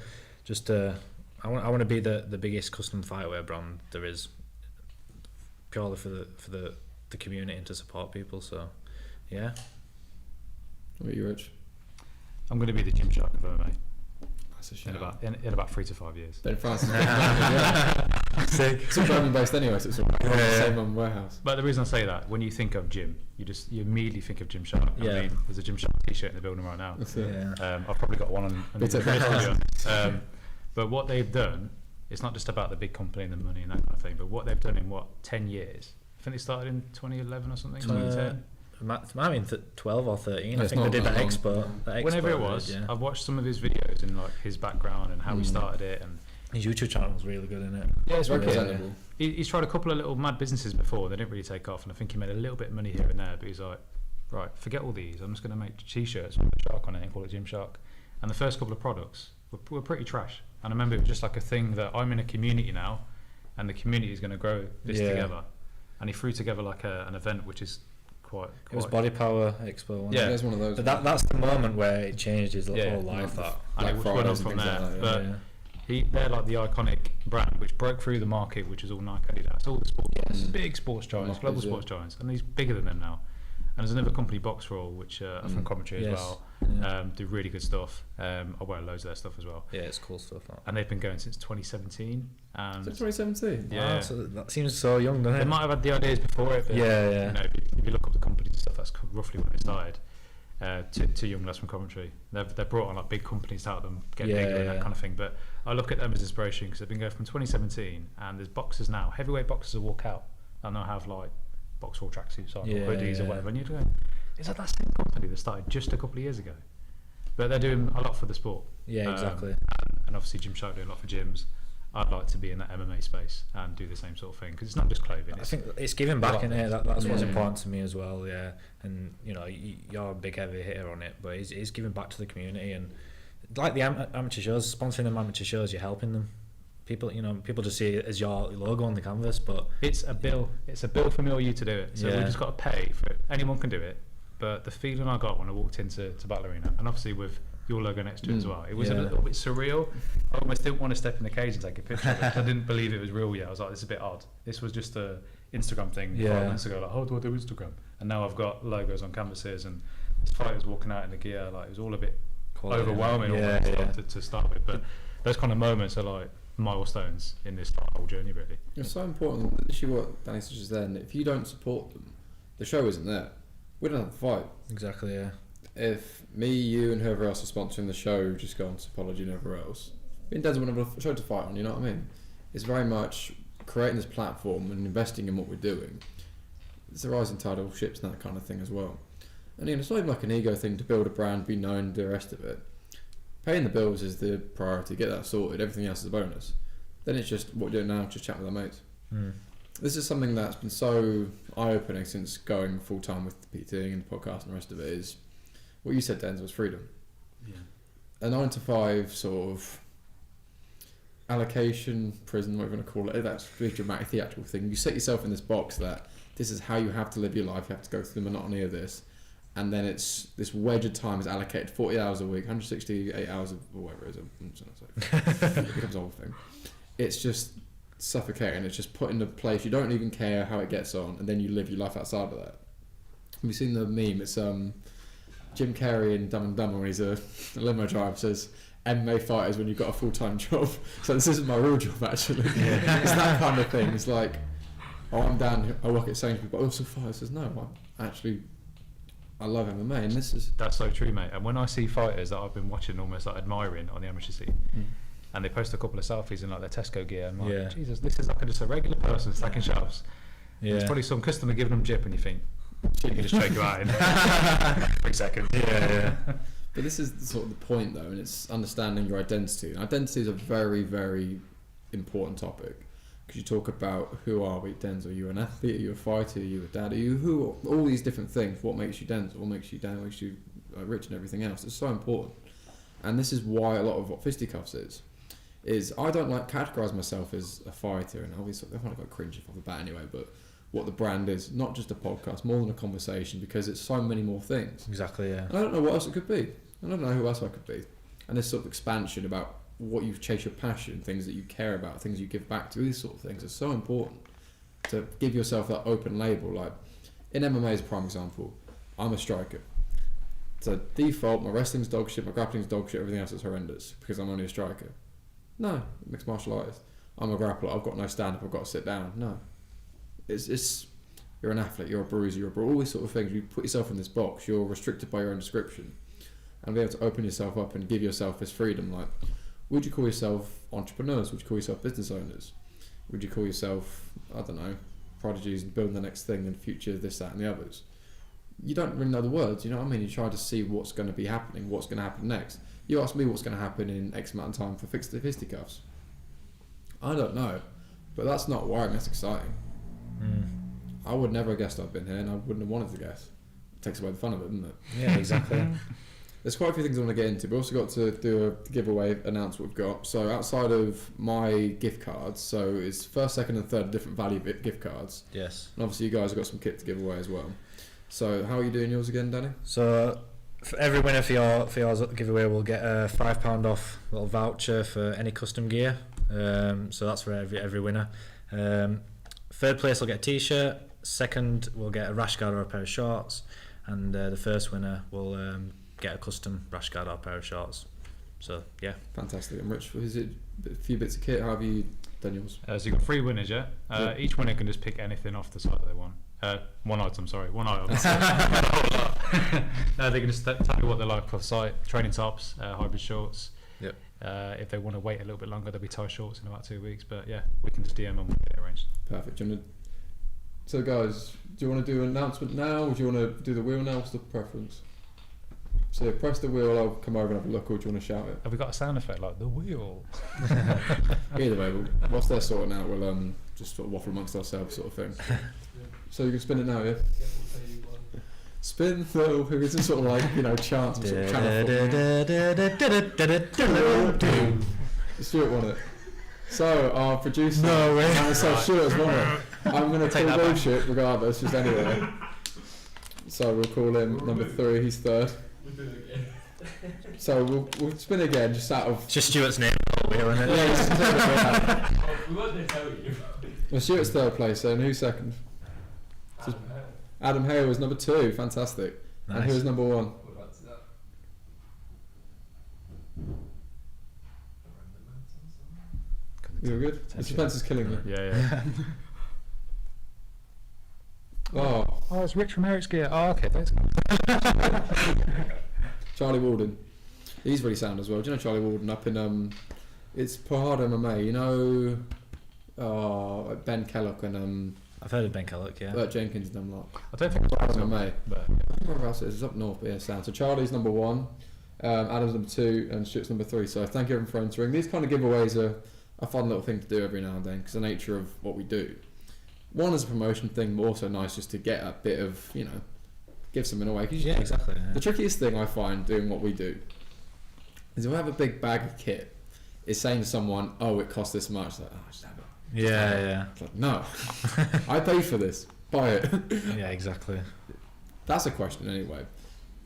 Speaker 6: I want to be the biggest custom fightwear brand there is, purely for the community and to support people. So yeah.
Speaker 1: What are you, Rich?
Speaker 3: I'm going to be the Gymshark of MMA
Speaker 1: That's a shame.
Speaker 3: in about 3 to 5 years.
Speaker 1: Ben Francis. It's all German based anyway, so it's all right. Same warehouse.
Speaker 3: But the reason I say that, when you think of gym, you immediately think of Gymshark.
Speaker 6: Yeah.
Speaker 3: I mean, there's a Gymshark t-shirt in the building right now.
Speaker 1: That's it.
Speaker 6: Yeah.
Speaker 3: I've probably got one on
Speaker 1: Bit of
Speaker 3: the but what they've done, it's not just about the big company and the money and that kind of thing, but what they've done in 10 years. I think they started in 2011 or something. 2010.
Speaker 6: I mean, 12 or 13. I
Speaker 1: It's
Speaker 6: think they
Speaker 1: not
Speaker 6: did that
Speaker 1: that
Speaker 6: expo.
Speaker 3: Whenever it was,
Speaker 6: yeah.
Speaker 3: I've watched some of his videos and like his background and how he started it, and
Speaker 6: His YouTube channel was really good, isn't it?
Speaker 3: yeah, it's wicked.
Speaker 1: Representable.
Speaker 3: He's tried a couple of little mad businesses before. They didn't really take off, and I think he made a little bit of money here and there. But he's like, right, forget all these. I'm just going to make t-shirts with Shark on it and call it Gymshark. And the first couple of products were pretty trash. And I remember it was just like a thing that I'm in a community now, and the community is going to grow this together. And he threw together like an event which is quite.
Speaker 6: It was Body Power Expo. Wasn't
Speaker 3: Yeah.
Speaker 6: it?
Speaker 1: There's one of those.
Speaker 6: But that's the moment where it changed his whole life.
Speaker 1: Like
Speaker 6: That.
Speaker 3: and it
Speaker 1: Black
Speaker 3: went on
Speaker 1: Fridays and
Speaker 3: from
Speaker 1: things
Speaker 3: there.
Speaker 1: like that,
Speaker 3: But
Speaker 6: Yeah.
Speaker 3: they're like the iconic brand which broke through the market, which is all Nike, Adidas, all the sports, big sports giants, global
Speaker 1: Monopolies,
Speaker 3: sports giants, and he's bigger than them now. And there's another company, Boxroll, which are from Coventry as
Speaker 6: Yes.
Speaker 3: well,
Speaker 6: Yeah.
Speaker 3: do really good stuff. I wear loads of their stuff as well.
Speaker 6: Yeah, it's cool stuff. That.
Speaker 3: And they've been going since 2017. And
Speaker 1: Is it 2017?
Speaker 3: yeah,
Speaker 6: Wow, so that seems so young, doesn't
Speaker 3: they
Speaker 6: it?
Speaker 3: might have had the ideas before it, but
Speaker 6: Yeah.
Speaker 3: you know, if you look up the companies and stuff, that's roughly when it started. Two young lads from Coventry. They've brought on like big companies to help them get bigger and that kind of thing. But I look at them as inspiration because they've been going from 2017, and there's boxers now, heavyweight boxers that walk out and they'll have like Boxroll tracksuits on, or hoodies or whatever. And you're going, is that same company that started just a couple of years ago? But they're doing a lot for the sport.
Speaker 6: Yeah, exactly.
Speaker 3: And obviously Gymshark doing a lot for gyms. I'd like to be in that MMA space and do the same sort of thing because it's not just clothing.
Speaker 6: I think it's giving back in it. That's what's
Speaker 1: Yeah.
Speaker 6: important to me as well. Yeah, and you know, you're a big heavy hitter on it, but it's giving back to the community and like the amateur shows, sponsoring them amateur shows, you're helping them. People, people just see it as your logo on the canvas, but
Speaker 3: it's a bill. It's a bill for me or you to do it. So we
Speaker 6: Yeah.
Speaker 3: just got to pay for it. Anyone can do it. But the feeling I got when I walked into Battle Arena, and obviously with your logo next to it as well. It was a
Speaker 6: Yeah.
Speaker 3: little bit surreal. I almost didn't want to step in the cage and take a picture of it 'cause I didn't believe it was real yet. I was like, this is a bit odd. This was just a Instagram thing 5
Speaker 6: Yeah.
Speaker 3: minutes ago, like, how do I do Instagram? And now I've got logos on canvases and there's fighters walking out in the gear. Like, it was all a bit overwhelming almost to start with. But those kind of moments are like milestones in this whole journey, really.
Speaker 1: It's so important. Literally what Danny said just then. If you don't support them, the show isn't there. We don't have to fight.
Speaker 6: Exactly, yeah.
Speaker 1: If me, you, and whoever else is sponsoring the show just go on to Apology and whoever else, me and Denzel would have a show to fight on. You know what I mean? It's very much creating this platform and investing in what we're doing. It's the rising tide of all ships and that kind of thing as well. And it's not even like an ego thing to build a brand, be known, do the rest of it. Paying the bills is the priority. Get that sorted. Everything else is a bonus. Then it's just what we're doing now. Just chat with our mates. This is something that's been so eye-opening since going full-time with the PTing and the podcast and the rest of it is what you said, Denzel, was freedom.
Speaker 5: Yeah.
Speaker 1: A 9 to 5 sort of allocation, prison, whatever you want to call it, that's a big dramatic theatrical thing. You set yourself in this box that this is how you have to live your life, you have to go through the monotony of this, and then it's this wedge of time is allocated 40 hours a week, 168 hours of or whatever it is, it becomes a whole thing. It's just suffocating. It's just put in a place you don't even care how it gets on, and then you live your life outside of that. Have you seen the meme? It's Jim Carrey in Dumb and Dumber when he's a limo driver, says MMA fighters when you've got a full-time job. So this isn't my real job actually. It's that kind of thing. It's like, oh, I'm down here, I work at Sainsbury's, but I also fight. Says no, I love MMA, and this is
Speaker 3: That's so true, mate. And when I see fighters that I've been watching, almost like admiring on the amateur scene, and they post a couple of selfies in like their Tesco gear, I'm like, Jesus, this is like just a regular person stacking shelves. There's probably some customer giving them jip, and you think, you can just choke you out in 3 seconds.
Speaker 1: But this is sort of the point, though, and it's understanding your identity. And identity is a very, very important topic because you talk about who are we, Denzel? Are you an athlete? Are you a fighter? Are you a dad? Are you who? All these different things. What makes you Denzel? What makes you Dan? What makes you Rich? And everything else. It's so important. And this is why a lot of what Fisticuffs is I don't like categorise myself as a fighter, and obviously I find it quite cringy off the bat anyway. But what the brand is, not just a podcast, more than a conversation, because it's so many more things.
Speaker 6: Exactly, yeah.
Speaker 1: And I don't know what else it could be. I don't know who else I could be. And this sort of expansion about what you chase your passion, things that you care about, things you give back to, these sort of things are so important to give yourself that open label. Like in MMA as a prime example, I'm a striker. So default, my wrestling's dog shit, my grappling's dog shit, everything else is horrendous because I'm only a striker. No, mixed martial artist. I'm a grappler, I've got no stand up, I've got to sit down. No. It's you're an athlete, you're a bruiser, you're a all these sort of things. You put yourself in this box, you're restricted by your own description. And be able to open yourself up and give yourself this freedom. Like, would you call yourself entrepreneurs? Would you call yourself business owners? Would you call yourself, I don't know, prodigies and building the next thing in the future, this, that and the others? You don't really know the words, you know what I mean? You try to see what's going to be happening, what's going to happen next. You ask me what's going to happen in X amount of time for Fisticuffs. I don't know, but that's not worrying, that's exciting. I would never have guessed I've been here, and I wouldn't have wanted to guess. It takes away the fun of it, doesn't it?
Speaker 6: Yeah, exactly.
Speaker 1: There's quite a few things I want to get into. We've also got to do a giveaway, announce what we've got. So outside of my gift cards, so it's first, second and third different value gift cards.
Speaker 6: Yes.
Speaker 1: And obviously you guys have got some kit to give away as well. So how are you doing yours again, Danny?
Speaker 6: So for every winner for your giveaway will get a £5 off little voucher for any custom gear. So that's for every winner. Third place will get a t-shirt. Second will get a rash guard or a pair of shorts, and the first winner will get a custom rash guard or a pair of shorts. So yeah,
Speaker 1: fantastic. And Rich, is it a few bits of kit? How have you done yours?
Speaker 3: So you've got 3 winners, yeah? Each winner can just pick anything off the side that they want. One item. No, they can just tell me what they like for the site. Training tops, hybrid shorts.
Speaker 1: Yep.
Speaker 3: If they want to wait a little bit longer, there'll be tie shorts in about 2 weeks. But yeah, we can just DM them and get it arranged.
Speaker 1: Perfect. So guys, do you want to do an announcement now, or do you want to do the wheel now? What's the preference? So press the wheel, I'll come over and have a look, or do you want to shout it?
Speaker 3: Have we got a sound effect like the wheel?
Speaker 1: Either way, whilst they're sorting out, we'll just sort of waffle amongst ourselves, sort of thing. So you can spin it now, yeah? Spin through, it's a sort of like, chance of sort of channel. Stuart won it. So our producer,
Speaker 6: no way.
Speaker 1: Stuart's won it. I'm going to call bullshit regardless, just anyway. So we'll call him number 3, he's third. So we'll spin again, just out of.
Speaker 6: Just Stuart's name, isn't it?
Speaker 1: Yeah,
Speaker 2: We weren't going to tell you.
Speaker 1: well, Stuart's third place, so and who's second? Adam Hale was number 2, fantastic.
Speaker 6: Nice.
Speaker 1: And who was number 1?
Speaker 2: What about that?
Speaker 1: You were good? The suspense is killing me.
Speaker 3: Yeah.
Speaker 1: Oh,
Speaker 3: Oh, it's Rich from Eryx Gear. Oh, okay, thanks.
Speaker 1: Charlie Walden. He's really sound as well. Do you know Charlie Walden up in it's Pahad MMA, you know Ben Kellock and
Speaker 6: I've heard of Ben Kellock, yeah.
Speaker 1: Bert Jenkins and them lot.
Speaker 3: I don't think it's
Speaker 1: Pahad
Speaker 3: right,
Speaker 1: MMA.
Speaker 3: but
Speaker 1: I don't know whereabouts it is, it's up north, but yeah, sound. So Charlie's number 1, Adam's number 2 and Stuart's number 3. So thank you everyone for entering. These kind of giveaways are a fun little thing to do every now and then because the nature of what we do. One is a promotion thing, but also nice just to get a bit of, give something away. 'Cause
Speaker 6: Yeah, exactly. Yeah.
Speaker 1: The trickiest thing I find doing what we do is if I have a big bag of kit, is saying to someone, oh, it costs this much. Like, oh, just have it.
Speaker 6: Yeah.
Speaker 1: It's like, no, I paid for this. Buy it.
Speaker 6: Yeah, exactly.
Speaker 1: That's a question anyway.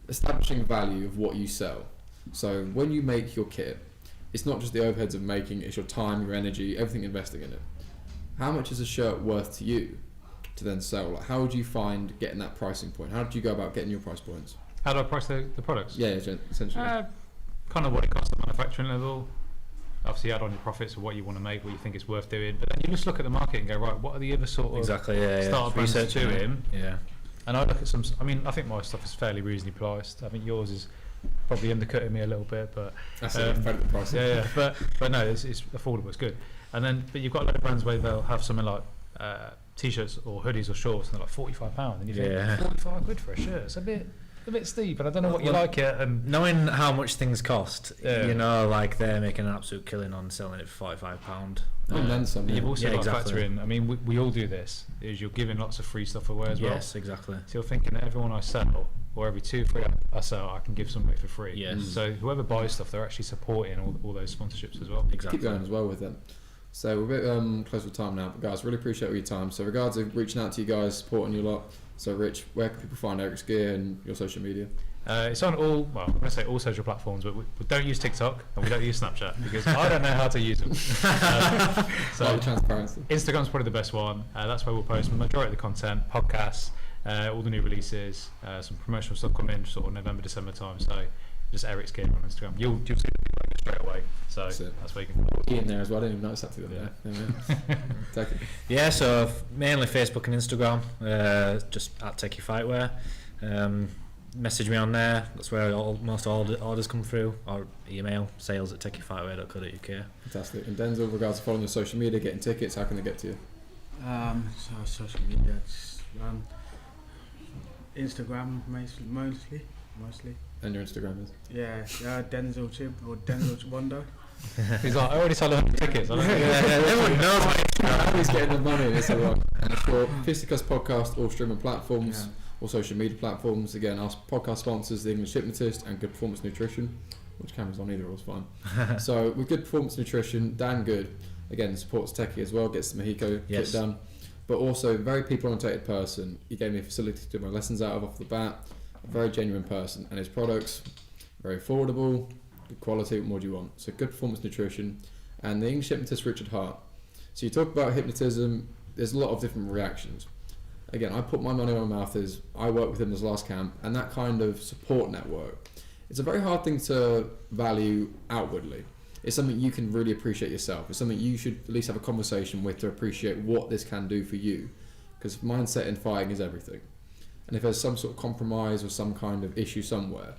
Speaker 1: Establishing value of what you sell. So when you make your kit, it's not just the overheads of making it, it's your time, your energy, everything investing in it. How much is a shirt worth to you to then sell? Like, how would you find getting that pricing point? How did you go about getting your price points?
Speaker 3: how do I price the products?
Speaker 1: Yeah, essentially.
Speaker 3: Kind of what it costs at manufacturing level. Obviously, add on your profits of what you want to make, what you think is worth doing. But then you just look at the market and go, right, what are the other sort of
Speaker 6: Exactly, yeah.
Speaker 3: startup brands
Speaker 6: Research
Speaker 3: to him?
Speaker 6: Yeah.
Speaker 3: And I look at some. I mean, I think my stuff is fairly reasonably priced. I think yours is probably undercutting me a little bit, but
Speaker 1: That's it, you've paid the price.
Speaker 3: yeah. But no, it's affordable. It's good. And then, but you've got a lot of brands where they'll have something like t-shirts or hoodies or shorts, and they're like £45, and you think
Speaker 6: Yeah.
Speaker 3: £45 for a shirt. It's a bit steep, but I don't know what you like it. And
Speaker 6: Knowing how much things cost,
Speaker 3: Yeah.
Speaker 6: like they're making an absolute killing on selling it for £45.
Speaker 1: And then some.
Speaker 3: you've also
Speaker 6: Yeah,
Speaker 3: got to
Speaker 6: exactly.
Speaker 3: factor in. I mean, we all do this. Is you're giving lots of free stuff away as well.
Speaker 6: Yes, exactly.
Speaker 3: So you're thinking that everyone I sell, or every 2-3 I sell, I can give something for free.
Speaker 6: Yes.
Speaker 3: So whoever buys stuff, they're actually supporting all those sponsorships as well.
Speaker 6: Exactly.
Speaker 1: Keep going as well with them. So we're a bit close with time now, but guys, really appreciate all your time. So regards to reaching out to you guys, supporting you a lot. So Rich, where can people find Eryx Gear and your social media?
Speaker 3: It's on I'm going to say all social platforms, but we don't use TikTok and we don't use Snapchat because I don't know how to use them.
Speaker 1: So
Speaker 3: So
Speaker 1: transparency.
Speaker 3: Instagram's probably the best one. That's where we'll post the majority of the content, podcasts, all the new releases, some promotional stuff coming sort of November, December time. So just Eryx Gear on Instagram. You'll see it straight away. So that's where you can.
Speaker 1: Ian there as well. I didn't even notice that the other day. Teki.
Speaker 6: Yeah, so mainly Facebook and Instagram, just at Teki Fightwear. Message me on there. That's where most orders come through. Or email sales@tekifightwear.co.uk.
Speaker 1: Fantastic. And Denzel, with regards to following your social media, getting tickets, how can they get to you?
Speaker 5: So social media, it's, Instagram mostly.
Speaker 1: And your Instagram is?
Speaker 5: Yeah, Denzel Chibondo.
Speaker 3: He's like, I already sold 100 tickets. I don't know.
Speaker 6: Everyone knows
Speaker 1: How he's getting the money, it's a lot. And for Fisticuffs podcast, all streaming platforms, all social media platforms. Again, our podcast sponsors, The English Hypnotist and Good Performance Nutrition. Which camera's on either, was fine. So with Good Performance Nutrition, Dan Good, again, supports Teki as well, gets the Mexico kit done. But also, very people-oriented person. He gave me a facility to do my lessons out of off the bat. A very genuine person. And his products, very affordable, good quality, what more do you want? So Good Performance Nutrition and the English Hypnotist Richard Hart. So you talk about hypnotism, there's a lot of different reactions. Again, I put my money where my mouth is. I work with him this last camp, and that kind of support network, it's a very hard thing to value outwardly. It's something you can really appreciate yourself. It's something you should at least have a conversation with to appreciate what this can do for you. Because mindset in fighting is everything. And if there's some sort of compromise or some kind of issue somewhere,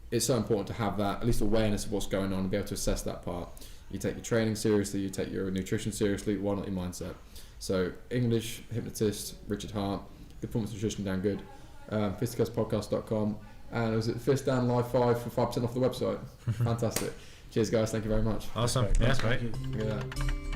Speaker 1: it's so important to have that, at least awareness of what's going on and be able to assess that part. You take your training seriously, you take your nutrition seriously, why not your mindset? So English Hypnotist Richard Hart, Good Performance Nutrition Dan Good, fisticuffspodcast.com, and it was at Fist Dan Live 5 for 5% off the website. Fantastic. Cheers guys, thank you very much.
Speaker 6: Awesome.
Speaker 3: That's
Speaker 6: Yeah,
Speaker 3: great.
Speaker 6: great.
Speaker 1: Look at that.